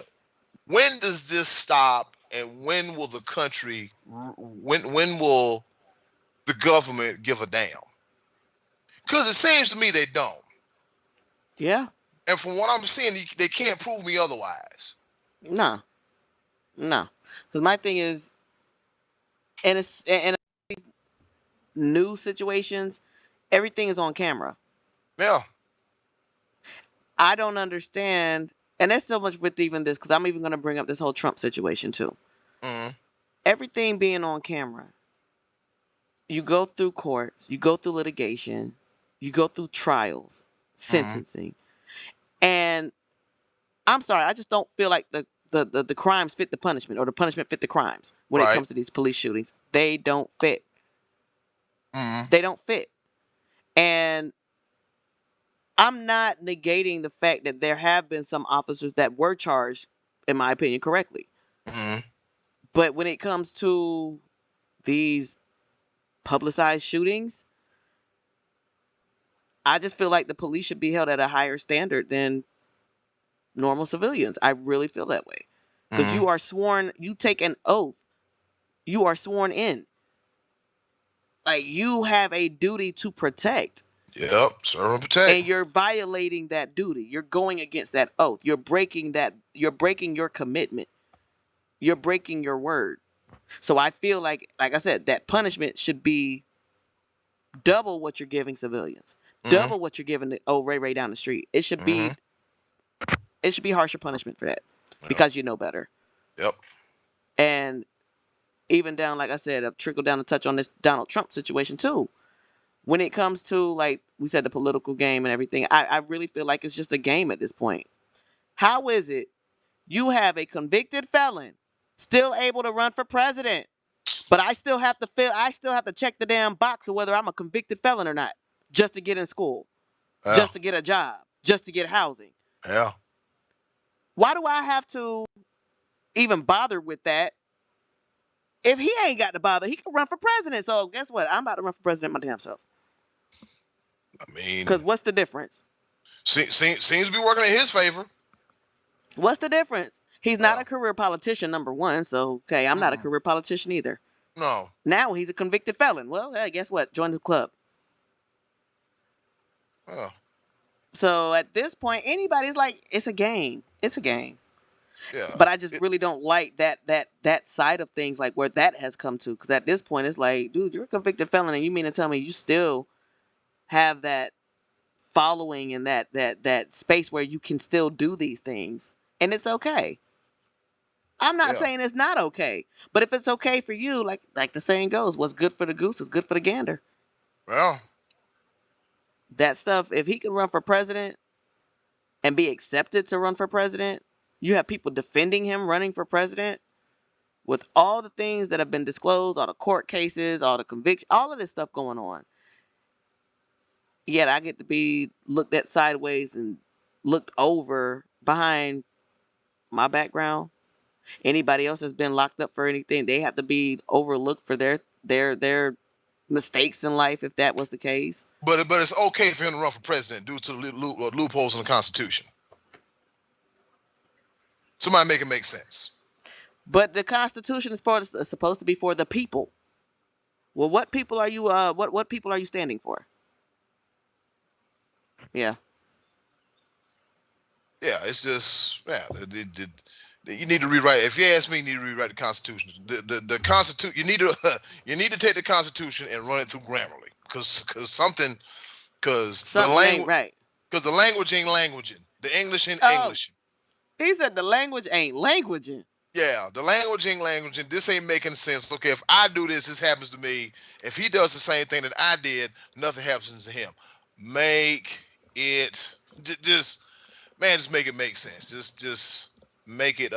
does this stop, and when will the country, when will the government give a damn? Because it seems to me they don't. Yeah. And from what I'm seeing, they can't prove me otherwise. No. No. Because my thing is, in news situations, everything is on camera. Yeah. I don't understand, and that's so much with even this, because I'm even going to bring up this whole Trump situation too. Mm-hmm. Everything being on camera, you go through courts, you go through litigation, you go through trials, Mm-hmm. sentencing, and I'm sorry, I just don't feel like the crimes fit the punishment, or the punishment fit the crimes when it Right. comes to these police shootings. They don't fit. Mm-hmm. They don't fit. And I'm not negating the fact that there have been some officers that were charged, in my opinion, correctly. Mm-hmm. But when it comes to these publicized shootings, I just feel like the police should be held at a higher standard than normal civilians. I really feel that way. Because Mm-hmm. you are sworn, you take an oath, you are sworn in. Like, you have a duty to protect, Yep. Serve and protect. and you're violating that duty. You're going against that oath. You're breaking your commitment. You're breaking your word. So I feel like I said, that punishment should be double what you're giving civilians, Mm-hmm. double what you're giving the old Ray down the street. It should Mm-hmm. be harsher punishment for that, Yep. because you know better. Yep. And even down, like I said, a trickle down to touch on this Donald Trump situation too. When it comes to, like we said, the political game and everything, I really feel like it's just a game at this point. How is it you have a convicted felon still able to run for president. But I still have to check the damn box of whether I'm a convicted felon or not, just to get in school, Yeah. just to get a job, just to get housing. Yeah. Why do I have to even bother with that? If he ain't got to bother, he can run for president. So guess what? I'm about to run for president my damn self. I mean, Because what's the difference? seems to be working in his favor. What's the difference? He's not Yeah. a career politician, number one. So, okay, I'm not a Mm-mm. career politician either. No. Now he's a convicted felon. Well, hey, guess what? Join the club. Yeah. So at this point, anybody's like, it's a game. It's a game. Yeah. But I just really don't like that side of things, like where that has come to. Because at this point, it's like, dude, you're a convicted felon, and you mean to tell me you still have that following and that space where you can still do these things, and it's okay. I'm not Yeah. saying it's not okay, but if it's okay for you, like the saying goes, what's good for the goose is good for the gander. Well. That stuff, if he can run for president and be accepted to run for president, you have people defending him running for president with all the things that have been disclosed, all the court cases, all the conviction, all of this stuff going on. Yet I get to be looked at sideways and looked over behind my background. Anybody else that's been locked up for anything, they have to be overlooked for their mistakes in life, if that was the case. But it's okay for him to run for president due to the loopholes in the Constitution. Somebody make it make sense. But the Constitution is supposed to be for the people. Well, what people are you? What people are you standing for? Yeah. Yeah, it's just you need to rewrite. If you ask me, you need to rewrite the Constitution. The Constitution. You need to take the Constitution and run it through Grammarly because something Something ain't right. Because the language ain't languaging. The English ain't Oh, Englishing. he said the language ain't languaging. Yeah, the language ain't languaging. This ain't making sense. Okay, if I do this, this happens to me. If he does the same thing that I did, nothing happens to him. Make it just man, just make it make sense. Just make it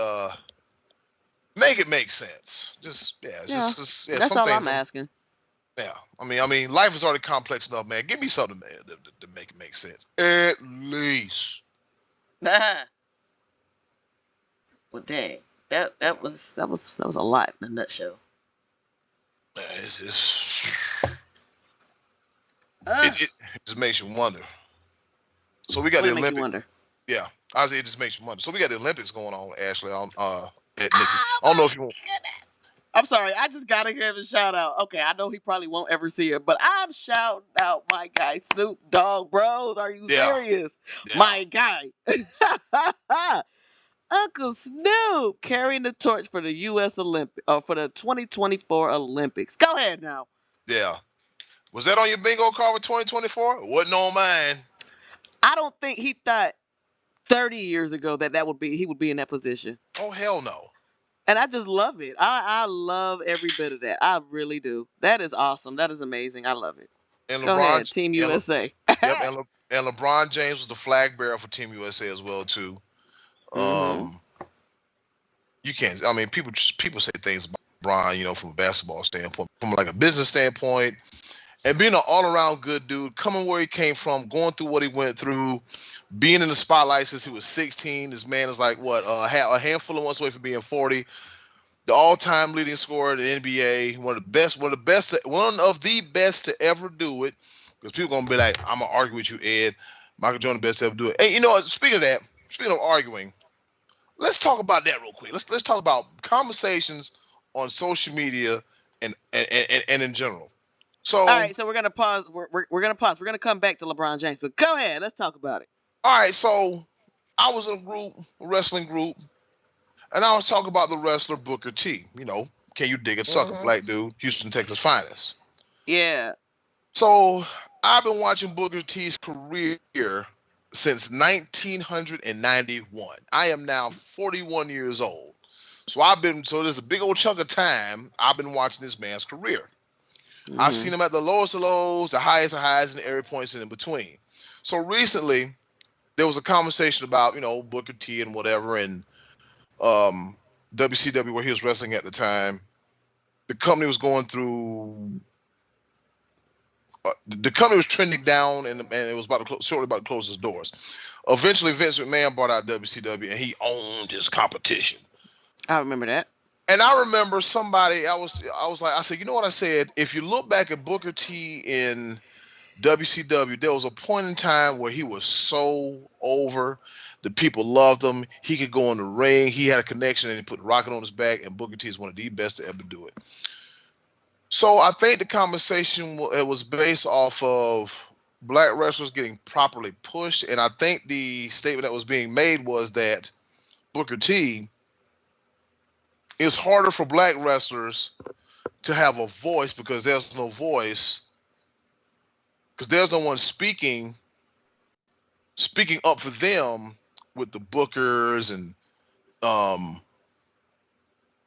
make sense. Just yeah, Yeah, yeah. that's Some all things. I'm asking. Yeah, I mean, life is already complex enough, man. Give me something, man, to make it make sense. At least. Well, dang, that was a lot in a nutshell. Man, it just makes you wonder. So we got the Make you Olympics. wonder. Yeah, I say it just makes you wonder. So we got the Olympics going on, Ashley. At Nikki. I don't know if you want. I'm sorry, I just gotta give a shout out. Okay, I know he probably won't ever see it, but I'm shouting out my guy Snoop Dogg Bros. Are you Yeah, serious? yeah, My guy. Uncle Snoop carrying the torch for the U.S. for the 2024 Olympics. Go ahead now. yeah. Was that on your bingo card for 2024? It wasn't on mine. I don't think he thought 30 years ago that he would be in that position. Oh hell no. And I just love it. I love every bit of that. I really do. That is awesome. That is amazing. I love it. And Go LeBron. ahead, Team And USA. yep, and LeBron James was the flag bearer for Team USA as well too. Mm-hmm. You can't. I mean, people say things about LeBron, from a basketball standpoint, from like a business standpoint, and being an all-around good dude, coming where he came from, going through what he went through, being in the spotlight since he was 16. This man is like what a handful of months away from being 40. The all-time leading scorer in the NBA, one of the best to ever do it. Because people are gonna be like, I'm gonna argue with you, Ed. Michael Jordan, the best to ever do it. Hey, speaking of that, speaking of arguing, let's talk about that real quick. Let's talk about conversations on social media and in general. So, All right, so we're gonna pause. We're gonna pause. We're gonna come back to LeBron James, but go ahead. Let's talk about it. all right, so I was in a wrestling group, and I was talking about the wrestler Booker T. Can you dig a sucker, black dude, Houston, Texas finest. Yeah. So I've been watching Booker T's career since 1991. I am now 41 years old. So there's a big old chunk of time I've been watching this man's career. Mm-hmm. I've seen him at the lowest of lows, the highest of highs, and every point in between. So recently, there was a conversation about, Booker T and whatever, and WCW where he was wrestling at the time. The company was going through. The company was trending down, and it was shortly about to close its doors. Eventually, Vince McMahon bought out WCW, and he owned his competition. I remember that. And I remember somebody. I said, you know what I said? If you look back at Booker T in WCW, there was a point in time where he was so over. The people loved him. He could go in the ring. He had a connection, and he put the rocket on his back. And Booker T is one of the best to ever do it. So I think the conversation it was based off of black wrestlers getting properly pushed, and I think the statement that was being made was that Booker T, it's harder for black wrestlers to have a voice because there's no voice, because there's no one speaking up for them with the bookers and um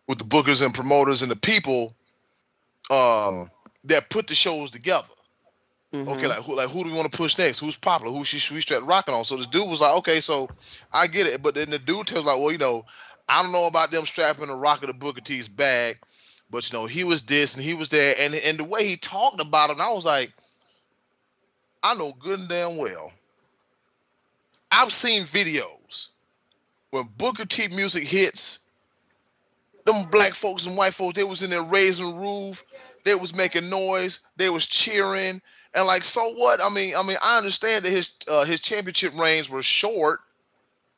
with the bookers and promoters and the people that put the shows together. Okay, Mm-hmm. who do we want to push next? Who's popular? Who should we start rocking on? So this dude was like, okay, so I get it, but then the dude tells like, well, I don't know about them strapping a rocket to Booker T's back, but he was this and he was that, and the way he talked about it, I was like, I know good and damn well. I've seen videos when Booker T music hits, them black folks and white folks, they was in there raising the roof, they was making noise, they was cheering, and like, so what? I understand that his championship reigns were short,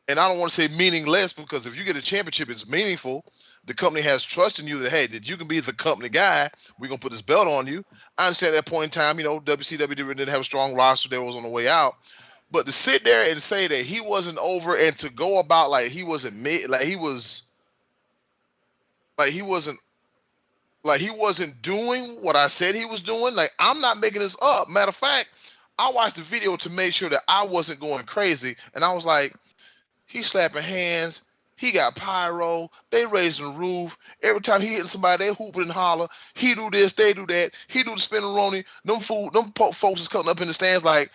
and I don't want to say meaningless because if you get a championship, it's meaningful. The company has trust in you that hey, that you can be the company guy. We're gonna put this belt on you. I understand at that point in time, WCW didn't have a strong roster. They was on the way out. But to sit there and say that he wasn't over and to go about like he wasn't like he wasn't he wasn't doing what I said he was doing. Like, I'm not making this up. Matter of fact, I watched the video to make sure that I wasn't going crazy. And I was like, he's slapping hands. He got pyro. They raising the roof. Every time he hitting somebody, they hooping and holler. He do this, they do that. He do the spinneroni. Folks is cutting up in the stands like,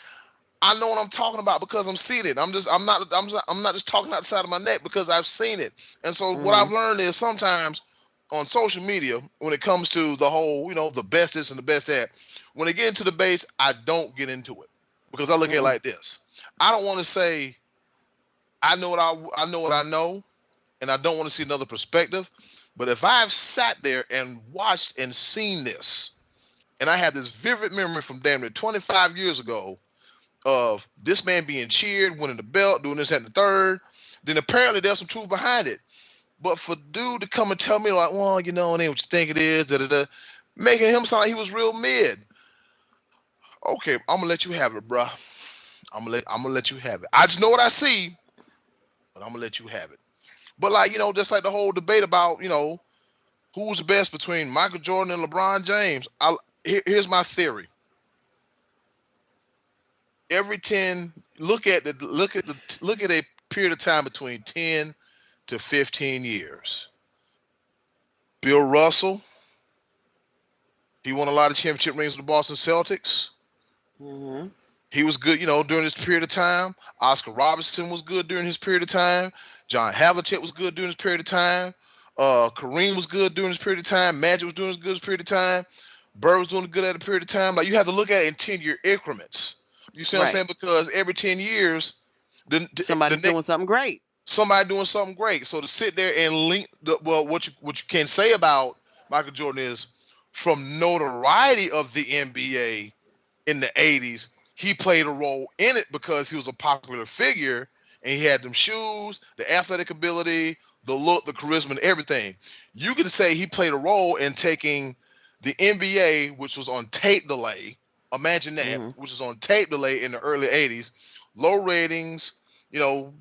I know what I'm talking about because I'm seeing it. I'm not just talking outside of my neck because I've seen it. And so what Mm-hmm. I've learned is sometimes on social media, when it comes to the whole, the best this and the best that, when they get into the base, I don't get into it because I look at it Mm-hmm. like this. I don't want to say I know what I know, and I don't want to see another perspective. But if I've sat there and watched and seen this, and I have this vivid memory from damn near 25 years ago of this man being cheered, winning the belt, doing this and the third, then apparently there's some truth behind it. But for dude to come and tell me like, well, it ain't what you think it is, making him sound like he was real mid. Okay, I'm gonna let you have it, bruh. I'm gonna let you have it. I just know what I see, but I'm gonna let you have it. But like, just like the whole debate about, who's the best between Michael Jordan and LeBron James. Here's my theory. Every 10, look at a period of time between 10 to 15 years. Bill Russell, he won a lot of championship rings with the Boston Celtics. Mm-hmm. He was good, during this period of time. Oscar Robertson was good during his period of time. John Havlicek was good during his period of time. Kareem was good during his period of time. Magic was doing his good period of time. Bird was doing good at a period of time. Like, you have to look at it in 10-year increments. You see what I'm Right. saying? Because every 10 years, the Somebody's next doing something great. somebody doing something great. So to sit there and link what you can say about Michael Jordan is from notoriety of the NBA in the 80s, he played a role in it because he was a popular figure and he had them shoes, the athletic ability, the look, the charisma, and everything. You could say he played a role in taking the NBA, which was on tape delay. Imagine that, Mm-hmm. which was on tape delay in the early 80s, low ratings, you know,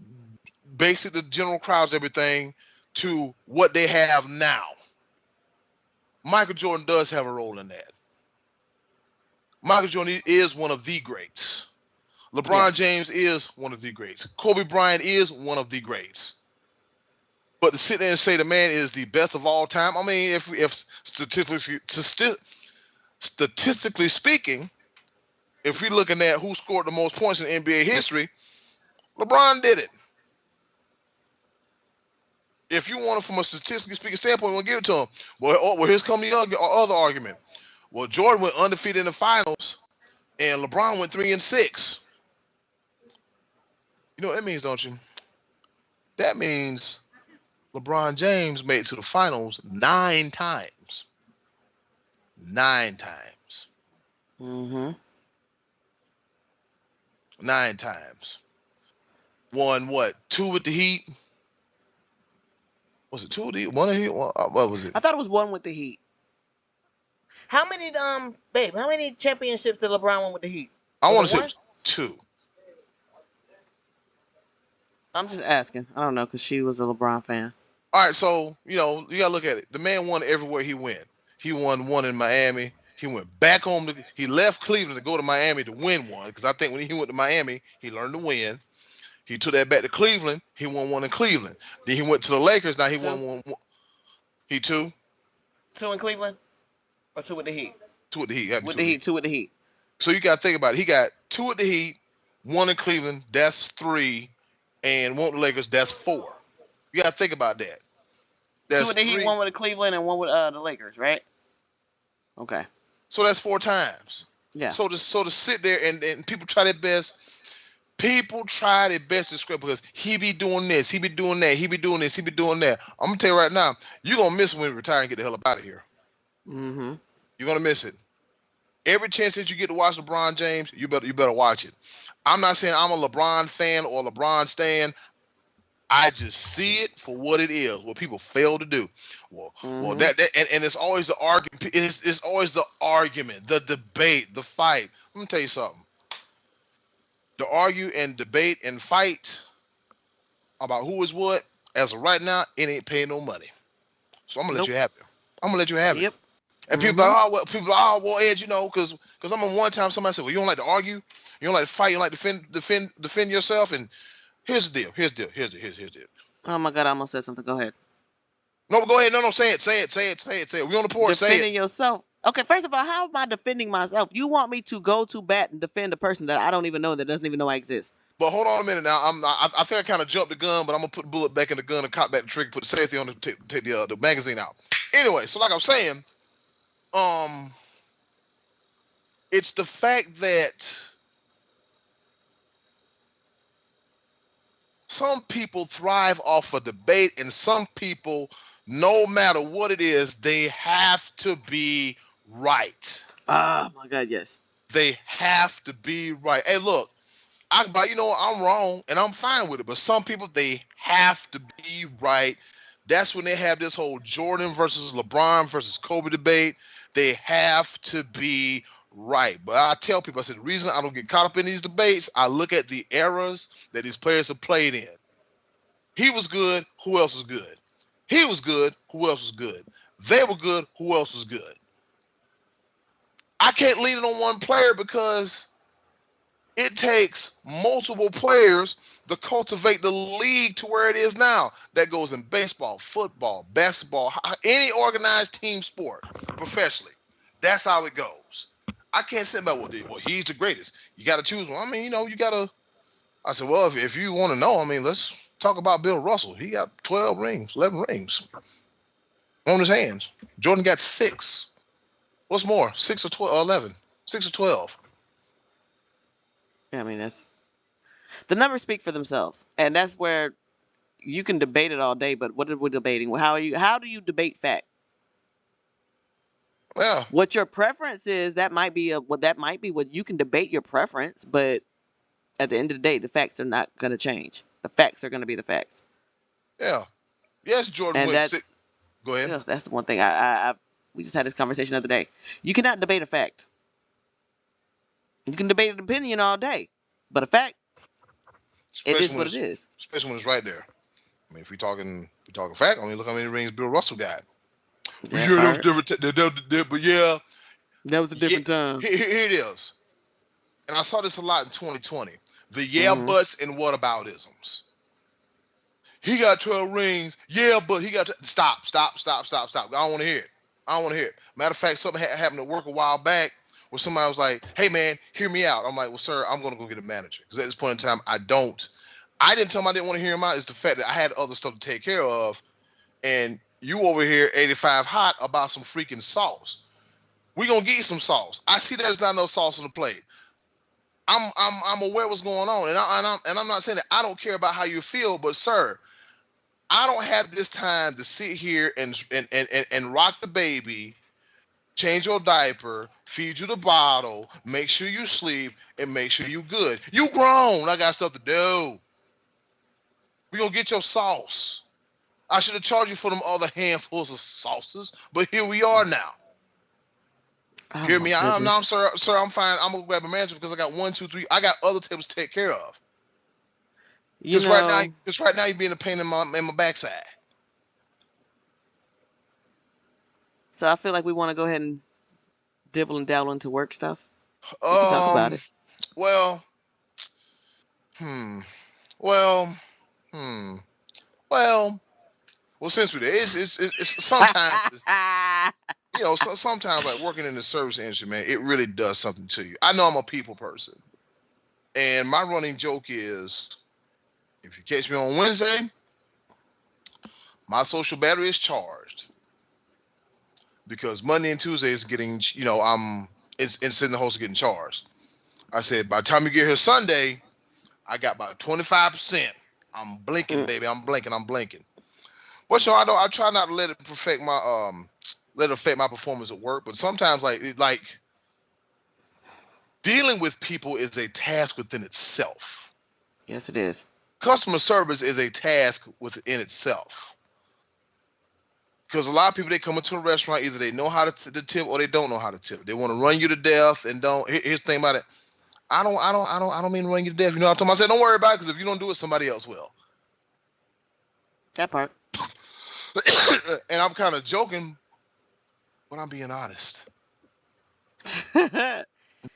basic the general crowds, everything, to what they have now. Michael Jordan does have a role in that. Michael Jordan is one of the greats. LeBron Yes. James is one of the greats. Kobe Bryant is one of the greats. But to sit there and say the man is the best of all time, I mean, if statistically speaking, if we're looking at who scored the most points in NBA history, LeBron did it. If you want it from a statistically speaking standpoint, we'll give it to him. Well, here's come the other argument. Well, Jordan went undefeated in the finals, and LeBron went 3-6. You know what that means, don't you? That means LeBron James made it to the finals 9 times. 9 times. Mm-hmm. 9 times. Won what? 2 with the Heat. Was it 2 with the Heat? 1 with the Heat? What was it? I thought it was one with the Heat. How many babe? How many championships did LeBron win with the Heat? I Was want it to say it one? was 2. I'm just asking. I don't know because she was a LeBron fan. All right, so you gotta look at it. The man won everywhere he went. He won one in Miami. He went back home. He left Cleveland to go to Miami to win one because I think when he went to Miami, he learned to win. He took that back to Cleveland. He won one in Cleveland. Then he went to the Lakers. Now he Two, won one. He two. two in Cleveland, or two with the Heat. Two with the Heat. Had With two the with the Heat, Heat. two with the Heat. So you got to think about it. He got 2 with the Heat, 1 in Cleveland. That's 3, and 1 with the Lakers. That's 4. You got to think about that. Two That's with the Heat, 3. one with the Cleveland, and one with the Lakers, right? Okay. So that's 4 times. Yeah. So to sit there and people try their best. People try their best to script because he be doing this, he be doing that, he be doing this, he be doing that. I'm gonna tell you right now, you're gonna miss when you retire and get the hell up out of here. Mm-hmm. You're gonna miss it. Every chance that you get to watch LeBron James, you better watch it. I'm not saying I'm a LeBron fan or LeBron stan. I just see it for what it is, what people fail to do. Well, that and it's always the argument. It's always the argument, the debate, the fight. Let me tell you something. To argue and debate and fight about who is what, as of right now, it ain't paying no money. So I'm gonna let you have it. I'm gonna let you have it. Yep. And people are like, oh well, Ed, because I'm on one time somebody said, well, you don't like to argue, you don't like to fight, you don't like to defend yourself. And here's the deal. Here's the deal. Oh my God, I almost said something. Go ahead. No, go ahead. No, say it. We on the porch. Say Defending it. yourself. Okay, first of all, how am I defending myself? You want me to go to bat and defend a person that I don't even know, that doesn't even know I exist? But hold on a minute now. I think I kind of jumped the gun, but I'm gonna put the bullet back in the gun and cock back the trigger, put the safety on, take the magazine out. Anyway, so like I'm saying, it's the fact that some people thrive off a debate, and some people, no matter what it is, they have to be right. Oh my God, yes. They have to be right. Hey, look, but I'm wrong and I'm fine with it. But some people, they have to be right. That's when they have this whole Jordan versus LeBron versus Kobe debate. They have to be right. But I tell people, I said, the reason I don't get caught up in these debates, I look at the eras that these players have played in. He was good. Who else was good? He was good. Who else was good? They were good. Who else was good? I can't lean it on one player because it takes multiple players to cultivate the league to where it is now. That goes in baseball, football, basketball, any organized team sport professionally. That's how it goes. I can't say about well, he's the greatest. You got to choose one. I mean, you got to. I said, well, if you want to know, I mean, let's talk about Bill Russell. He got 12 rings, 11 rings on his hands. Jordan got 6. What's more, 6 or 12, 11? 6 or 12. Yeah, I mean, that's the numbers speak for themselves, and that's where you can debate it all day. But what are we debating? How do you debate fact? Yeah. What your preference is, that might be what you can debate your preference, but at the end of the day, the facts are not going to change. The facts are going to be the facts. Yeah. Yes, Jordan And went 6. Go ahead. that's the one thing we just had this conversation the other day. You cannot debate a fact. You can debate an opinion all day, but a fact, it is what it is. Especially when it's right there. I mean, if we talking fact, I mean, look how many rings Bill Russell got. But yeah, that was different. But yeah, that was a different time. Here it is. And I saw this a lot in 2020. The buts and whataboutisms. He got 12 rings. Yeah, but he got stop. I don't want to hear it. Matter of fact, something happened at work a while back where somebody was like, hey man, hear me out. I'm like, well, sir, I'm gonna go get a manager. Because at this point in time, I didn't tell him I didn't want to hear him out. It's the fact that I had other stuff to take care of. and you over here 85 hot about some freaking sauce. We gonna get you some sauce. I see there's not enough sauce on the plate. I'm aware what's going on, and I'm not saying that I don't care about how you feel, but sir, I don't have this time to sit here and rock the baby, change your diaper, feed you the bottle, make sure you sleep, and make sure you good. You grown. I got stuff to do. We gonna get your sauce. I should have charged you for them other handfuls of sauces, but here we are now. Oh Hear my me? I'm goodness. sir. I'm fine. I'm gonna grab a manager because I got one, two, three. I got other tables to take care of. You know, Because right now you're being a pain in my backside. so I feel like we want to go ahead and dibble and dabble into work stuff. We can talk about Um. it. Well. Hmm. Well. Hmm. Well. Well. Since we're there, it's sometimes sometimes like working in the service industry, man, it really does something to you. I know I'm a people person, and my running joke is, if you catch me on Wednesday, my social battery is charged because Monday and Tuesday is getting, it's in the host getting charged. I said by the time you get here Sunday, I got about 25%. I'm blinking, Mm, baby. I'm blinking. I'm blinking. But I don't. I try not to let it affect my performance at work. But sometimes, like dealing with people is a task within itself. yes, it is. Customer service is a task within itself. Because a lot of people, they come into a restaurant, either they know how to tip or they don't know how to tip. They want to run you to death and don't. Here's the thing about it. I don't mean to run you to death. You know what I'm talking about? I said, don't worry about it, because if you don't do it, somebody else will. That part. And I'm kind of joking, but I'm being honest.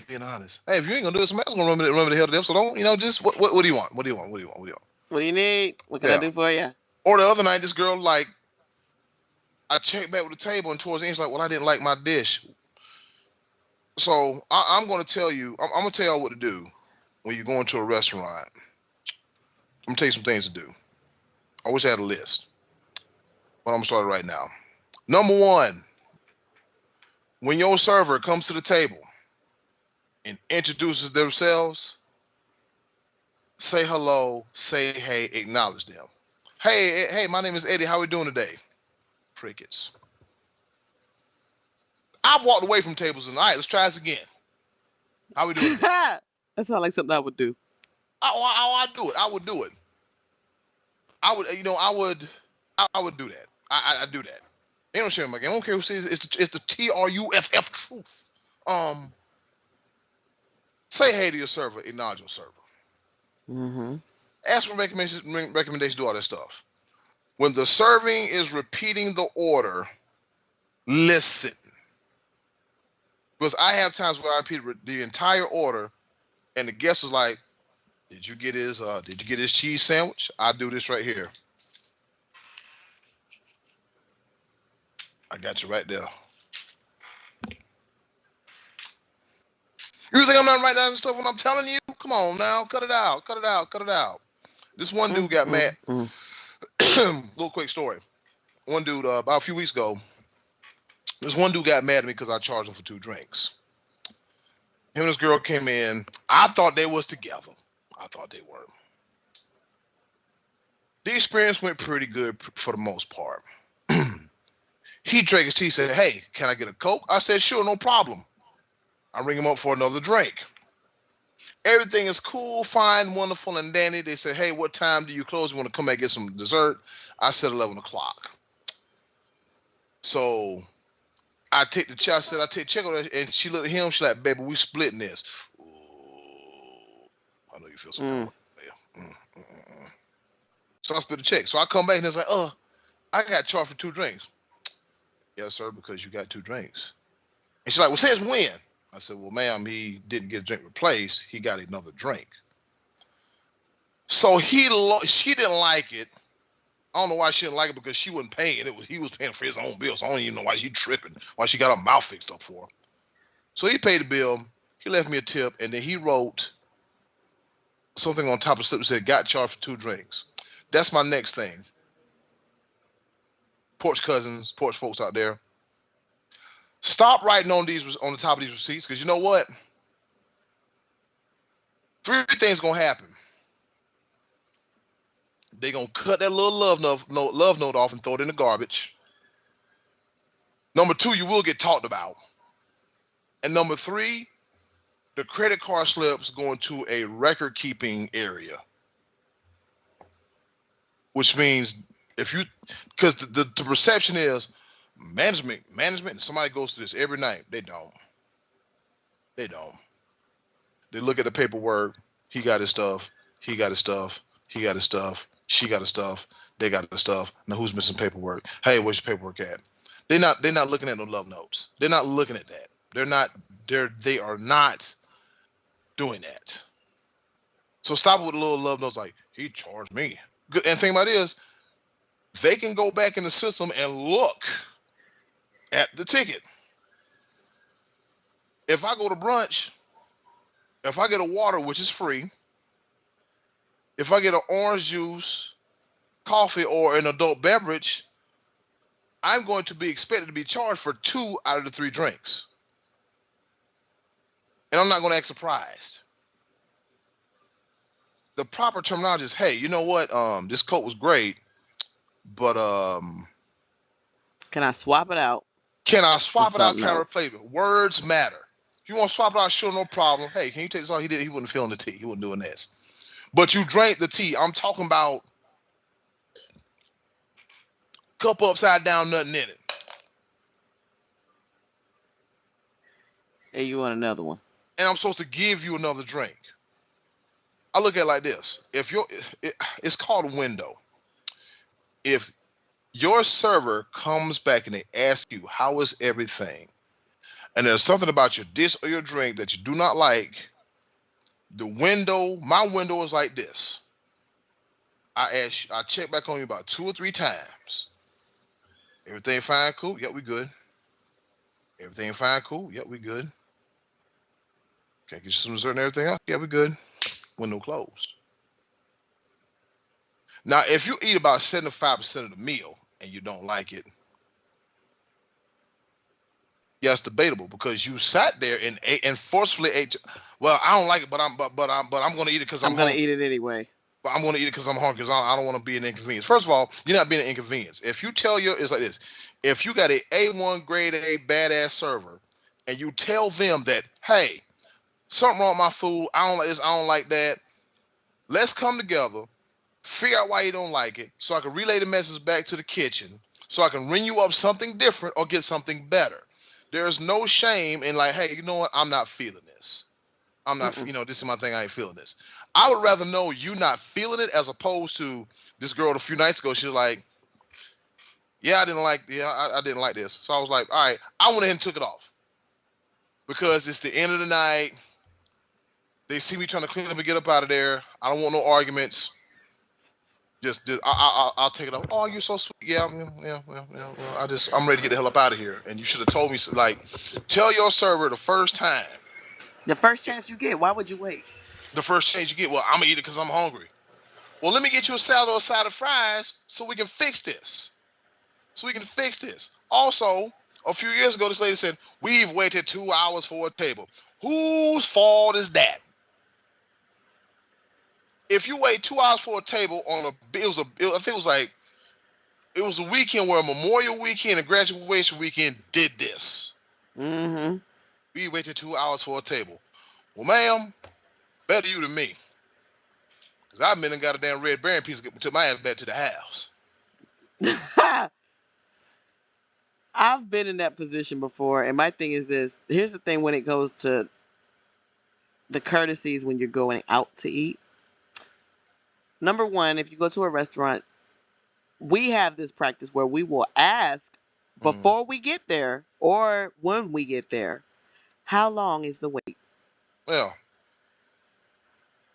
Being honest. Hey, if you ain't gonna do it, somebody's gonna run me the hell to death. So don't, just what do you want? What do you want? What do you want? What do you want? What do you need? What can I Yeah. do for you? Or the other night, this girl, like, I checked back with the table, and towards the end, she's like, well, I didn't like my dish. So I'm gonna tell you, I'm gonna tell y'all what to do when you go into a restaurant. I'm gonna tell you some things to do. I wish I had a list, but I'm gonna start right now. Number one, when your server comes to the table and introduces themselves, say hello, say hey, acknowledge them. Hey, my name is Eddie. How we doing today? Crickets. I've walked away from tables and all right, let's try this again. How we doing today? That sounds like something I would do. I do it. I would do it. I would, I would do that. I do that. They don't share my game. I don't care who says it. It's the TRUFF truth. Um, Say hey to your server. Acknowledge your server. Mm-hmm. Ask for recommendations. Do all that stuff. When the serving is repeating the order, listen. Because I have times where I repeat the entire order, and the guest was like, "Did you get his cheese sandwich?" I do this right here. I got you right there. You think I'm not writing down this stuff when I'm telling you? Come on now, cut it out, cut it out, cut it out. This one dude got mad. Mm-hmm. Little quick story. One dude, about a few weeks ago, this one dude got mad at me because I charged him for 2 drinks. Him and this girl came in. I thought they was together. I thought they were. The experience went pretty good for the most part. He drank his tea, said, "Hey, can I get a Coke?" I said, "Sure, no problem." I ring him up for another drink. Everything is cool, fine, wonderful, and dandy. They said, "Hey, what time do you close? You want to come back and get some dessert?" I said 11 o'clock. So I take the check. I said, I take check on that. And she looked at him. She's like, "Baby, we splitting this." Ooh, I know you feel some kind of Mm. way. So I split the check. So I come back and it's like, I got charged for 2 drinks. Yes, sir, because you got 2 drinks. And she's like, "Well, since when?" I said, "Well, ma'am, he didn't get a drink replaced. He got another drink." So she didn't like it. I don't know why she didn't like it, because she wasn't paying. He was paying for his own bill. So I don't even know why she tripping. Why she got her mouth fixed up for. So he paid the bill. He left me a tip, and then he wrote something on top of the slip that said, "Got charged for 2 drinks." That's my next thing. porch cousins, porch folks out there, stop writing on the top of these receipts, because you know what? Three things gonna happen. They're gonna cut that little love note off and throw it in the garbage. Number two, you will get talked about. And number three, the credit card slips go into a record keeping area. Which means because the perception is management, somebody goes through this every night. They don't. They look at the paperwork. He got his stuff. He got his stuff. He got his stuff. She got his stuff. They got his stuff. Now who's missing paperwork? Hey, where's your paperwork at? They're not looking at no love notes. They're not looking at that. They are not doing that. So stop with the little love notes like he charged me. Good. And the thing about it is, they can go back in the system and look at the ticket. If I go to brunch, if I get a water, which is free, if I get an orange juice, coffee, or an adult beverage, I'm going to be expected to be charged for 2 out of the 3 drinks. And I'm not going to act surprised. The proper terminology is, hey, you know what? This Coke was great, but can I swap it out? Can I swap it out? something Can I else. replace it? Words matter. If you want to swap it out, sure, no problem. Hey, can you take this off? He wasn't feeling the tea. He wasn't doing this. But you drank the tea. I'm talking about cup upside down, nothing in it. Hey, you want another one? And I'm supposed to give you another drink. I look at it like this. It's called a window. If your server comes back and they ask you, how is everything? And there's something about your dish or your drink that you do not like, my window is like this. I check back on you about 2 or 3 times. Everything fine, cool? Yep, we good. Everything fine, cool? Yep, we good. Okay, get you some dessert and everything else? Yeah, we good. Window closed. Now, if you eat about 75% of the meal and you don't like it, yeah, it's debatable because you sat there and forcefully ate. Well, I don't like it, but I'm going to eat it because I'm going to eat it anyway. But I'm going to eat it because I'm hungry, because I don't want to be an inconvenience. First of all, you're not being an inconvenience. If you tell it's like this. If you got a A1 grade A badass server and you tell them that, hey, something wrong with my food, I don't like this, I don't like that, let's come together, figure out why you don't like it, so I can relay the message back to the kitchen, so I can ring you up something different or get something better. There's no shame in like, hey, you know what, I'm not feeling this. I'm not, this is my thing, I ain't feeling this. I would rather know you not feeling it as opposed to this girl a few nights ago, she was like, I didn't like this. So I was like, all right, I went ahead and took it off. Because it's the end of the night. They see me trying to clean up and get up out of there. I don't want no arguments. I'll take it off. Oh, you're so sweet. Yeah. I'm ready to get the hell up out of here. And you should have told me, like, tell your server the first time. The first chance you get, why would you wait? The first chance you get, well, I'm going to eat it because I'm hungry. Well, let me get you a salad or a side of fries so we can fix this. Also, a few years ago, this lady said, we've waited 2 hours for a table. Whose fault is that? If you wait 2 hours for a table I think it was a weekend where Memorial Weekend and graduation weekend did this. Mm-hmm. We waited 2 hours for a table. Well, ma'am, better you than me. Because I've been and got a damn Red Baron piece and took my ass back to the house. I've been in that position before, and my thing is this. Here's the thing when it goes to the courtesies when you're going out to eat. Number one, if you go to a restaurant, we have this practice where we will ask before we get there or when we get there, how long is the wait? Well,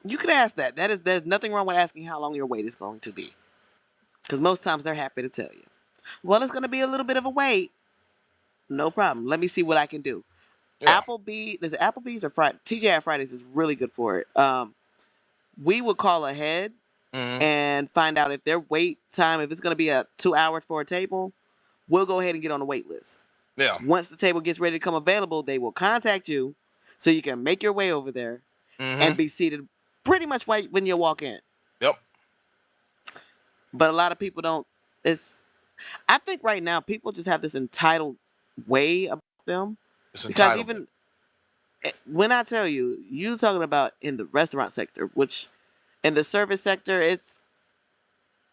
you could ask that. There's nothing wrong with asking how long your wait is going to be. Because most times they're happy to tell you. Well, it's going to be a little bit of a wait. No problem. Let me see what I can do. Yeah. Applebee's or Friday? TGI Fridays is really good for it. We would call ahead and find out if their wait time, if it's going to be 2 hours for a table, we'll go ahead and get on the wait list. Yeah. Once the table gets ready to come available, they will contact you so you can make your way over there and Mm-hmm. be seated pretty much right when you walk in. Yep. But a lot of people don't. It's. I think right now people just have this entitled way about them It's because entitlement. even when I tell you, you talking about in the restaurant sector, which in the service sector, it's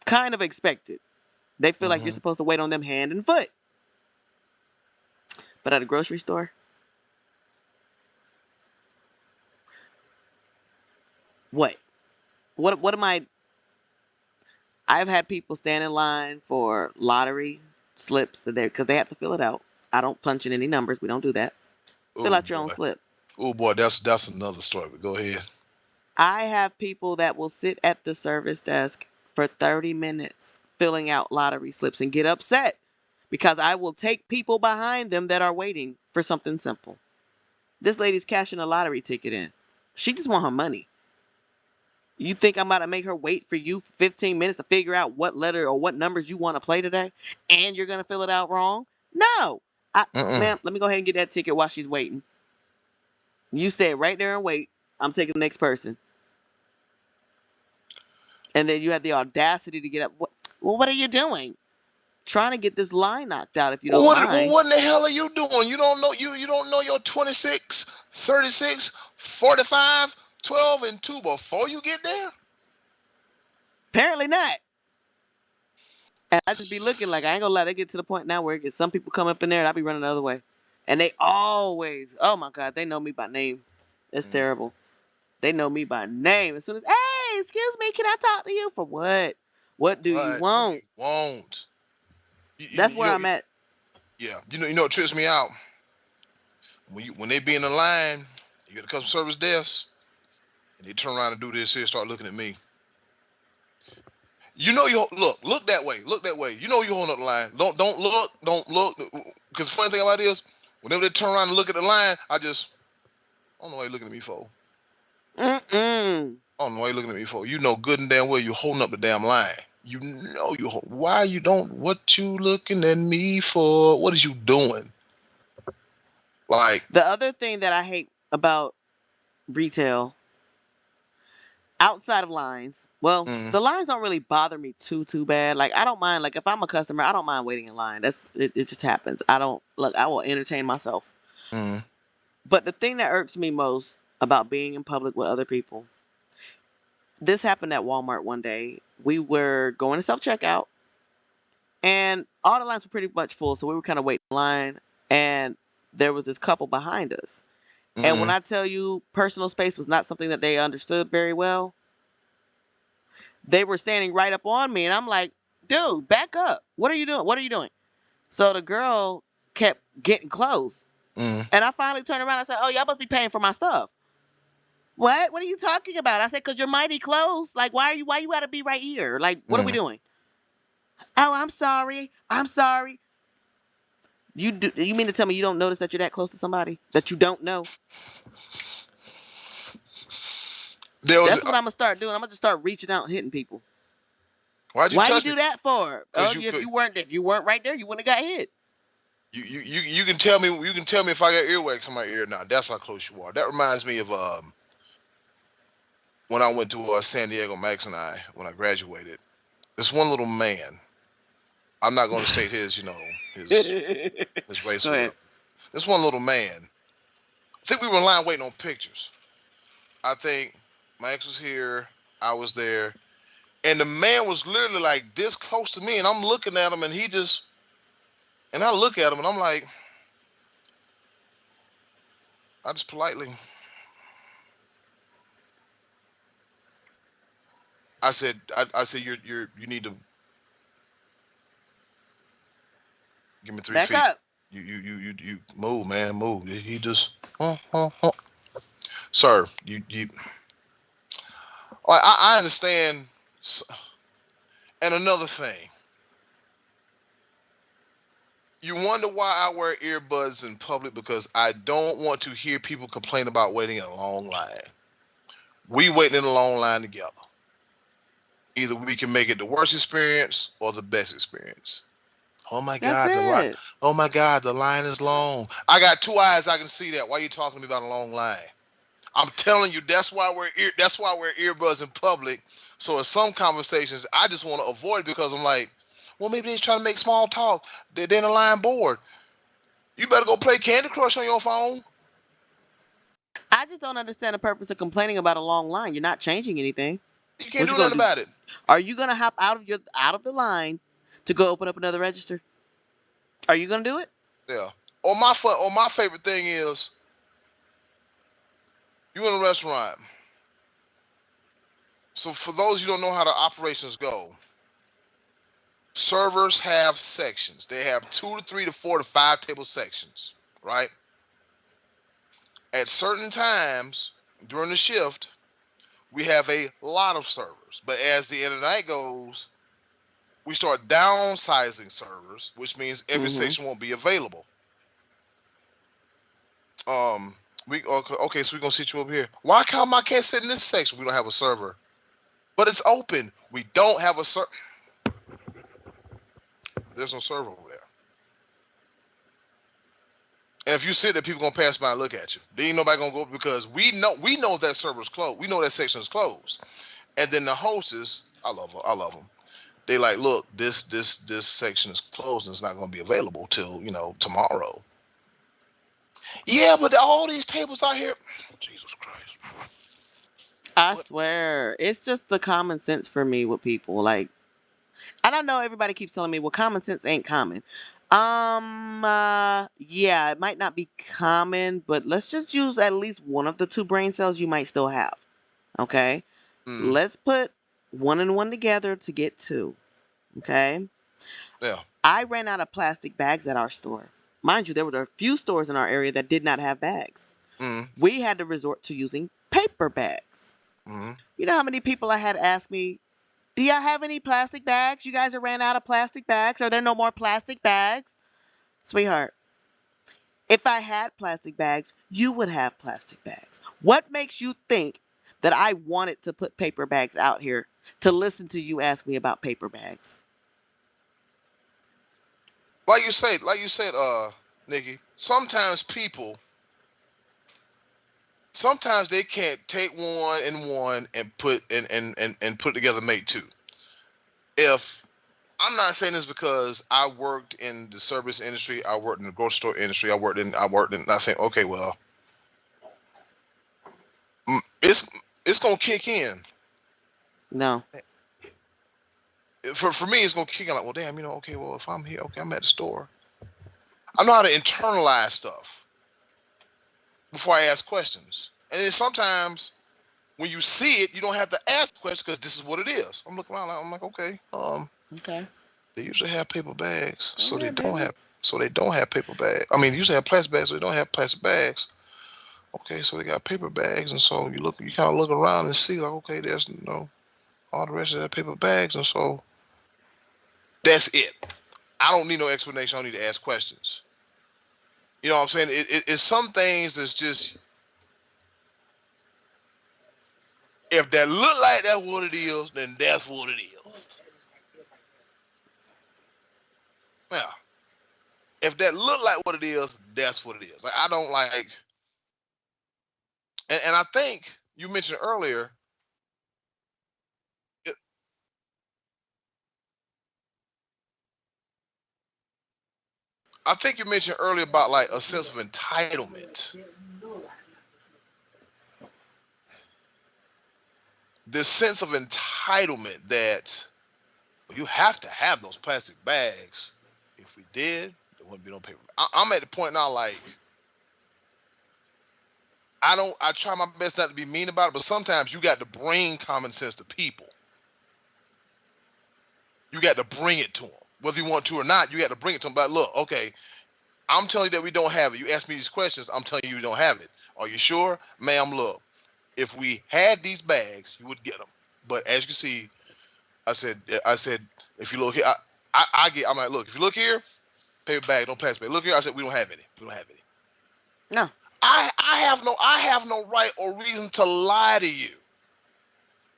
kind of expected. They feel like you're Mm-hmm. supposed to wait on them hand and foot. But at a grocery store, what? What am I? I've had people stand in line for lottery slips that they because they have to fill it out. I don't punch in any numbers. We don't do that. Fill Oh out your own boy. slip. Oh boy. That's another story. But go ahead. I have people that will sit at the service desk for 30 minutes filling out lottery slips and get upset because I will take people behind them that are waiting for something simple. This lady's cashing a lottery ticket in. She just want her money. You think I'm about to make her wait for you for 15 minutes to figure out what letter or what numbers you want to play today? And you're going to fill it out wrong? No. Mm-mm. Ma'am, let me go ahead and get that ticket while she's waiting. You stay right there and wait. I'm taking the next person. And then you have the audacity to get up. Well, what are you doing? Trying to get this line knocked out if you Well, don't what mind. what in the hell are you doing? You don't know you don't know your 26, 36, 45, 12, and 2 before you get there? Apparently not. And I just be looking like I ain't gonna let it get to the point now where it gets some people come up in there and I be running the other way. And they always, oh my God, they know me by name. It's Mm. terrible. They know me by name. As soon as, hey, excuse me, can I talk to you? For what? What do you What do want? you want? That's where I'm at. Yeah. You know what trips me out? When they be in the line, you get a customer service desk, and they turn around and do this here, start looking at me. You know you look that way, look that way. You know you holding up the line. Don't look. Because the funny thing about it is, whenever they turn around and look at the line, I don't know why you looking at me for. Mm-mm. I don't know why you looking at me for. You know good and damn well you holding up the damn line. You know why you don't. What you looking at me for? What is you doing? Like, The other thing that I hate about retail outside of lines, well, mm, the lines don't really bother me too bad. Like I don't mind. Like if I'm a customer, I don't mind waiting in line. It just happens. I don't look. I will entertain myself. mm, But the thing that irks me most about being in public with other people, this happened at Walmart one day. We were going to self checkout, and all the lines were pretty much full, so we were kind of waiting in line, and there was this couple behind us. And when mm. I tell you personal space was not something that they understood very well, they were standing right up on me, and I'm like, dude, back up. What are you doing? What are you doing? So the girl kept getting close. Mm. And I finally turned around and said, oh, y'all must be paying for my stuff. What? What are you talking about? I said, because you're mighty close. Like, why you gotta be right here? Like, what are we Mm. doing? Oh, I'm sorry. I'm sorry. You mean to tell me you don't notice that you're that close to somebody that you don't know? There was. That's what I'm gonna start doing. I'm gonna just start reaching out and hitting people. Why'd you Why you touch me? do that for? Oh, Cause you if could. you weren't right there, you wouldn't have got hit. You can tell me. You can tell me if I got earwax in my ear now. That's how close you are. That reminds me of when I went to San Diego, Max and I, when I graduated. This one little man. I'm not going to state his, his his race Go or ahead. whatever. This one little man. I think we were in line waiting on pictures. I think Max was here. I was there. And the man was literally like this close to me. And I'm looking at him and and I look at him and I'm like, I just politely, I said, you need to give me three Back feet. up. You move, man, move. He just, sir, I understand. And another thing, you wonder why I wear earbuds in public because I don't want to hear people complain about waiting in a long line. We waiting in a long line together. Either we can make it the worst experience or the best experience. Oh my That's God, the line. it. Oh my God, the line is long. I got two eyes. I can see that. Why are you talking to me about a long line? I'm telling you, that's why we're earbuds in public. So in some conversations, I just want to avoid because I'm like, well, maybe they're trying to make small talk. They're in a line board. You better go play Candy Crush on your phone. I just don't understand the purpose of complaining about a long line. You're not changing anything. You can't What you do gonna nothing do? about it. Are you gonna hop out of the line to go open up another register? Are you gonna do it? Yeah. Or my favorite thing is you in a restaurant. So for those you don't know how the operations go, servers have sections. They have 2 to 3 to 4 to 5 table sections, right? At certain times during the shift, we have a lot of servers. But as the end of the night goes, we start downsizing servers, which means every Mm-hmm. section won't be available. Um, okay, so we're gonna sit you over here. Why come I can't sit in this section? We don't have a server, but it's open. We don't have a server. There's no server over there. And if you sit there, people gonna pass by and look at you. There ain't nobody gonna go because we know that server's closed. We know that section is closed. And then the hostess, I love them. They like, look, this section is closed and it's not gonna be available till tomorrow. Yeah, but all these tables out here, Jesus Christ. I But swear, it's just the common sense for me with people. Like, I don't know. Everybody keeps telling me, well, common sense ain't common. Yeah, it might not be common, but let's just use at least one of the two brain cells you might still have. Okay, mm, let's put one and one together to get two. Okay, yeah, I ran out of plastic bags at our store. Mind you, there were a few stores in our area that did not have bags. mm, We had to resort to using paper bags. mm. You know how many people I had ask me, do y'all have any plastic bags? You guys have ran out of plastic bags? Are there no more plastic bags? Sweetheart, if I had plastic bags, you would have plastic bags. What makes you think that I wanted to put paper bags out here to listen to you ask me about paper bags? Like you said, Nikki. Sometimes they can't take one and put together make two. If I'm not saying this because I worked in the service industry, I worked in the grocery store industry, I worked in not saying okay, well, it's gonna kick in. No. For me, it's gonna kick in like, well, damn, okay, well, if I'm here, okay, I'm at the store. I know how to internalize stuff before I ask questions. And then sometimes when you see it, you don't have to ask questions because this is what it is. I'm looking around, I'm like, okay, Okay. they usually have paper bags, Go so they ahead, don't baby. have paper bags. I mean, they usually have plastic bags, so they don't have plastic bags. Okay, so they got paper bags, and so you kind of look around and see like, okay, there's all the rest of the paper bags, and so that's it. I don't need no explanation. I don't need to ask questions. You know what I'm saying? It's some things that's just if that look like that's what it is, then that's what it is. Yeah. If that look like what it is, that's what it is. Like I don't like, and I think you mentioned earlier. I think you mentioned earlier about like a sense of entitlement. This sense of entitlement that you have to have those plastic bags. If we did, there wouldn't be no paper. I'm at the point now like I don't. I try my best not to be mean about it, but sometimes you got to bring common sense to people. You got to bring it to them, whether you want to or not. You got to bring it to them. But look, okay, I'm telling you that we don't have it. You ask me these questions, I'm telling you we don't have it. Are you sure, ma'am? Look, if we had these bags, you would get them. But as you can see, I said, if you look here, I'm like, look, if you look here, paper bag, don't plastic bag. Look here, I said we don't have any. We don't have any. No. I have no right or reason to lie to you.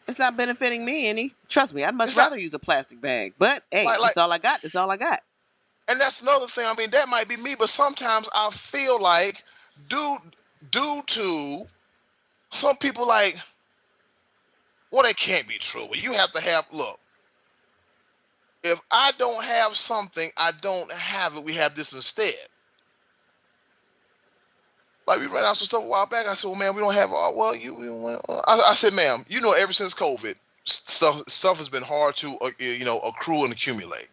It's not benefiting me any. Trust me, I'd much It's not rather use a plastic bag. But hey, like this all I got. This all I got. And that's another thing. I mean, that might be me, but sometimes I feel like due due to some people like, well, it can't be true. Well, you have to have look. If I don't have something, I don't have it. We have this instead. Like we ran out some stuff a while back. I said, "Well, man, we don't have all." Well, I said, "Ma'am, you know, ever since COVID, stuff has been hard to accrue and accumulate."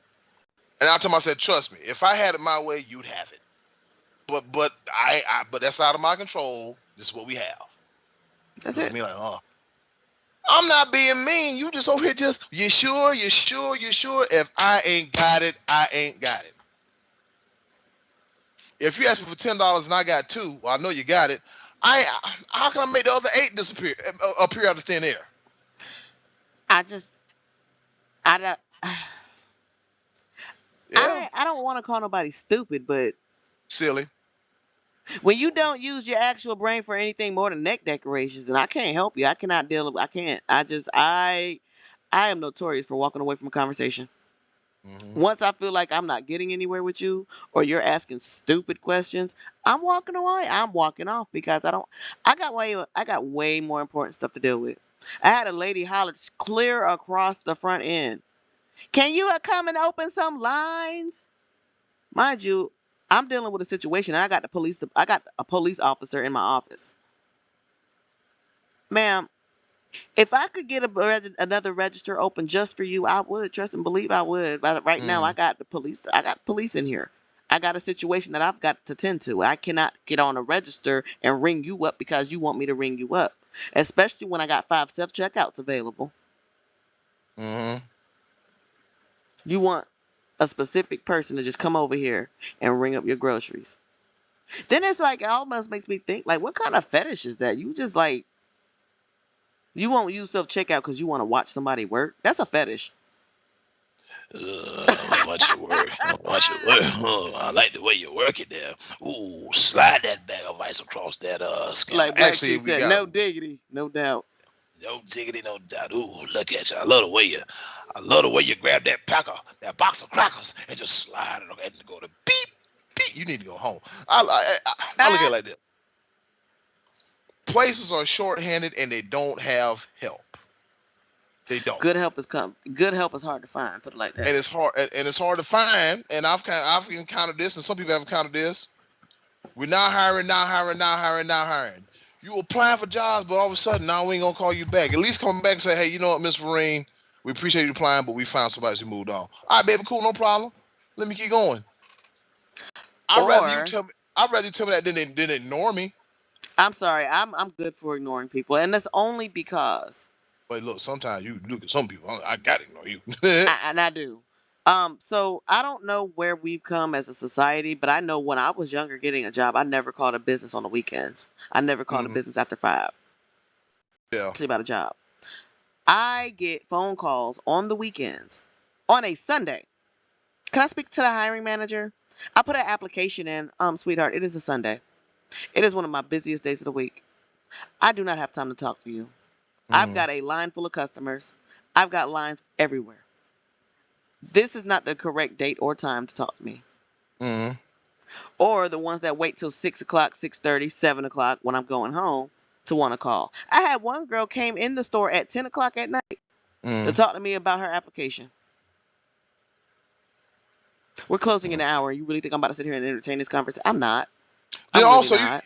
And I told him, I said, "Trust me, if I had it my way, you'd have it. But that's out of my control. This is what we have." That's Look at it. me like, "Oh, I'm not being mean. You just over here just you sure, you sure, you sure. If I ain't got it, I ain't got it. If you ask me for $10 and I got two, well, I know you got it. I How can I make the other eight disappear appear out of thin air? I just I don't Yeah, I don't want to call nobody stupid, but silly. when you don't use your actual brain for anything more than neck decorations, then I can't help you. I cannot deal. I can't. I am notorious for walking away from a conversation. Hmm. Once I feel like I'm not getting anywhere with you, or you're asking stupid questions, I'm walking away. I'm walking off because I don't. I got way more important stuff to deal with. I had a lady holler clear across the front end. Can you come and open some lines? Mind you, I'm dealing with a situation. And I got the police. I got a police officer in my office, ma'am. If I could get another register open just for you, I would. Trust and believe I would. But right now, I Mm, got the police. I got police in here. I got a situation that I've got to tend to. I cannot get on a register and ring you up because you want me to ring you up, especially when I got 5 self checkouts available. hmm. You want a specific person to just come over here and ring up your groceries. Then it's like it almost makes me think like, what kind of fetish is that? You just like you won't use self checkout because you want to watch somebody work. That's a fetish. I don't want you to work. I don't want you to work. I like the way you work it there. Ooh, slide that bag of ice across that scanner. Like Black Actually, Sheep we said, got no diggity, no doubt. no diggity, no doubt. Ooh, look at you. I love the way you grab that box of crackers, and just slide it and go to beep, beep. You need to go home. I look at it Ah, like this: places are shorthanded and they don't have help. They don't, good help is come. Good help is hard to find. Put it like that. and it's hard to find. And I've encountered this, and some people have encountered this. We're not hiring, not hiring, not hiring, not hiring. You applying for jobs, but all of a sudden now we ain't gonna call you back. At least come back and say, hey, you know what, Miss Vereen, we appreciate you applying, but we found somebody who moved on. All right, baby, cool, no problem. Let me keep going. Or I'd rather you tell me that than ignore me. I'm sorry, I'm good for ignoring people, and that's only because But look, sometimes you look at some people, I gotta ignore you. I do. So I don't know where we've come as a society, but I know when I was younger, getting a job, I never called a business on the weekends. I never called a Mm, business after 5. yeah. Actually, about a job. I get phone calls on the weekends, on a Sunday. Can I speak to the hiring manager? I put an application in. Sweetheart, it is a Sunday. It is one of my busiest days of the week. I do not have time to talk to you. I've Mm, got a line full of customers. I've got lines everywhere. This is not the correct date or time to talk to me. mm, Or the ones that wait till 6 o'clock, 6:30, 7 o'clock when I'm going home to want to call. I had one girl came in the store at 10 o'clock at night to mm. talk to me about her application. We're closing in Mm. an hour. You really think I'm about to sit here and entertain this conversation? I'm not. Then I'm really also not.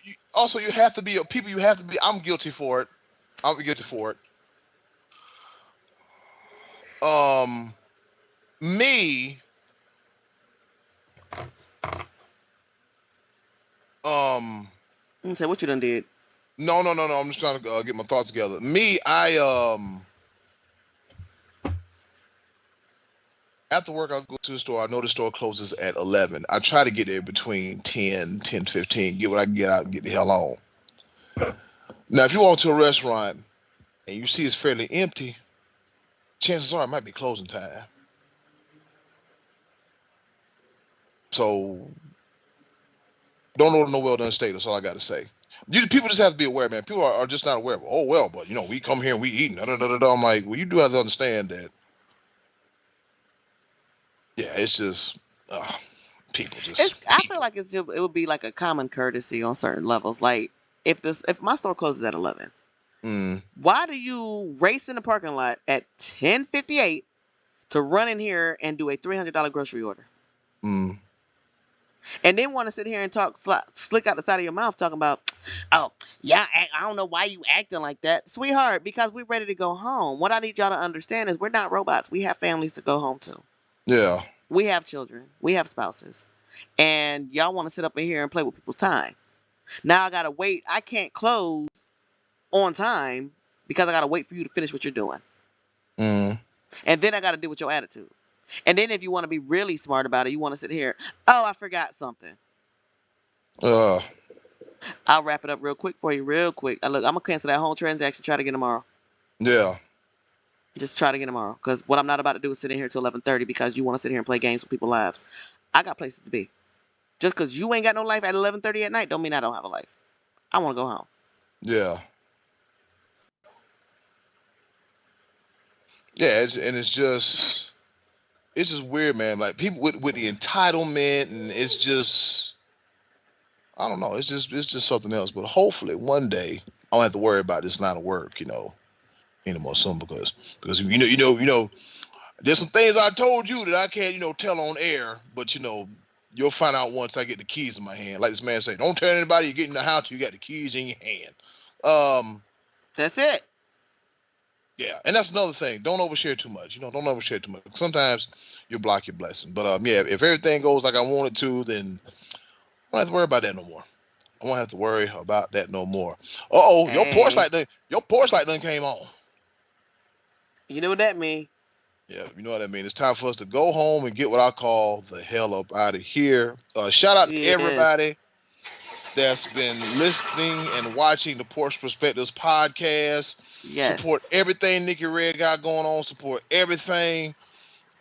you have to be people. You have to be. I'm guilty for it. I'm guilty for it. Um, me. And say, what you done did? No, no, no, no. I'm just trying to get my thoughts together. Me, after work, I'll go to the store. I know the store closes at 11. I try to get there between 10:15. Get what I can get out and get the hell on. Now, if you walk to a restaurant and you see it's fairly empty, chances are it might be closing time. So don't order no well done steak. That's all I got to say. People just have to be aware, man. People are just not aware. Oh well, but we come here and we eat. Da, da, da, da, da. I'm like, well, you do have to understand that. Yeah, it's just People It's. just I feel people. like it would be like a common courtesy on certain levels. Like if my store closes at 11, Mm, why do you race in the parking lot at 10:58 to run in here and do a $300 grocery order, mm, and then want to sit here and talk slick out the side of your mouth talking about, oh yeah, I don't know why you acting like that, sweetheart, because we're ready to go home. What I need y'all to understand is we're not robots. We have families to go home to. yeah. We have children. We have spouses. And y'all want to sit up in here and play with people's time. Now I gotta wait. I can't close on time because I gotta wait for you to finish what you're doing. Mm, And then I gotta deal with your attitude. And then if you want to be really smart about it, you want to sit here, oh, I forgot something. uh, I'll wrap it up real quick for you, real quick. Look, I'm gonna cancel that whole transaction. Try to get tomorrow. yeah. Just try to get tomorrow. Because what I'm not about to do is sit in here till 11:30 because you want to sit here and play games with people's lives. I got places to be. Just because you ain't got no life at 11:30 at night don't mean I don't have a life. I want to go home. Yeah. Yeah. It's just weird, man. Like people with the entitlement, and it's just I don't know. It's just something else. But hopefully one day I don't have to worry about this line of work, anymore soon because there's some things I told you that I can't tell on air, but you'll find out once I get the keys in my hand. Like this man said, don't tell anybody you get in the house till you got the keys in your hand. Um, That's it. Yeah, and that's another thing. Don't overshare too much. Don't overshare too much. Sometimes you block your blessing. But yeah, if everything goes like I want it to, then I don't have to worry about that no more. I won't have to worry about that no more. Oh, Hey, your porch light done came on. you know what that mean? Yeah, you know what I mean. It's time for us to go home and get what I call the hell up out of here. Shout out to Yes. everybody that's been listening and watching the Porch Perspectives podcast. Support Yes. everything Nikki Red got going on. Support everything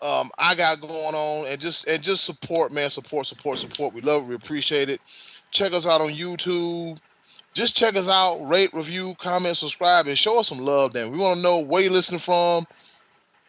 I got going on, and just support, man. Support. We love it. We appreciate it. Check us out on YouTube. Just check us out. Rate, review, comment, subscribe, and show us some love. Then we want to know where you're listening from.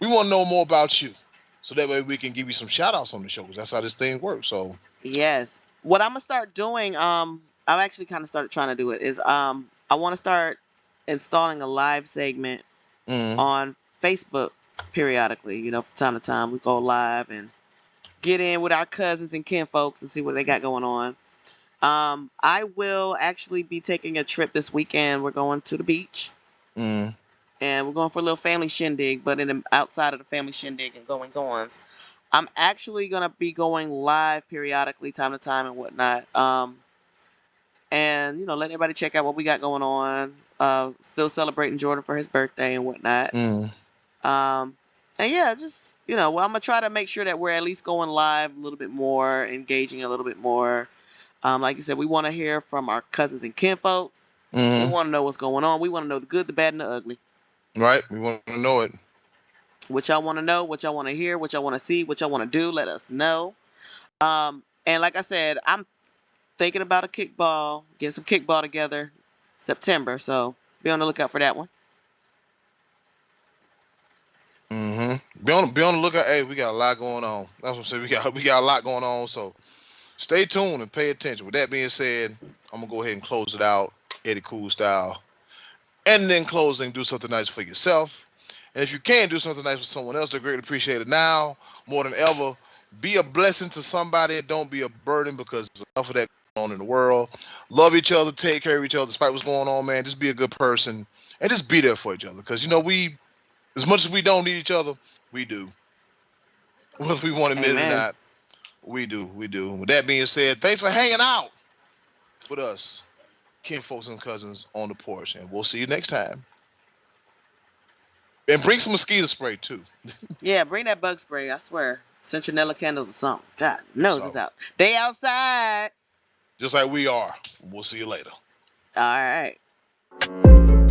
We want to know more about you, so that way we can give you some shout outs on the show. 'Cause that's how this thing works. So, Yes. What I'm gonna start doing, I've actually kind of started trying to do it, is I want to start installing a live segment mm, on Facebook periodically. From time to time we go live and get in with our cousins and kin folks and see what they got going on. I will actually be taking a trip this weekend. We're going to the beach mm, and we're going for a little family shindig, but outside of the family shindig and goings ons, I'm actually gonna be going live periodically, time to time and whatnot. And letting everybody check out what we got going on. Still celebrating Jordan for his birthday and whatnot. mm, Um, and yeah, just well, I'm gonna try to make sure that we're at least going live a little bit more, engaging a little bit more. Like you said, we want to hear from our cousins and kin folks. We mm. want to know what's going on. We want to know the good, the bad, and the ugly. Right? We want to know it. What y'all want to know, what y'all want to hear, what y'all want to see, what y'all want to do. Let us know. And like I said, I'm thinking about a kickball, getting some kickball together September. So be on the lookout for that one. Be on the lookout. Hey, we got a lot going on. That's what I'm saying. We got a lot going on. So stay tuned and pay attention. With that being said, I'm gonna go ahead and close it out, Eddie Cool style. And then closing, do something nice for yourself. And if you can do something nice for someone else, they're greatly appreciated now more than ever. Be a blessing to somebody. Don't be a burden because there's enough of that going on in the world. Love each other. Take care of each other despite what's going on, man. Just be a good person and just be there for each other. Because we, as much as we don't need each other, we do. Whether we want to admit it or Amen. not, we do. We do. With that being said, thanks for hanging out with us, kin folks and cousins on the porch, and we'll see you next time. And bring some mosquito spray too. Yeah, bring that bug spray. I swear. Centronella candles or something. God knows it's So, out. They outside. just like we are. We'll see you later. All right.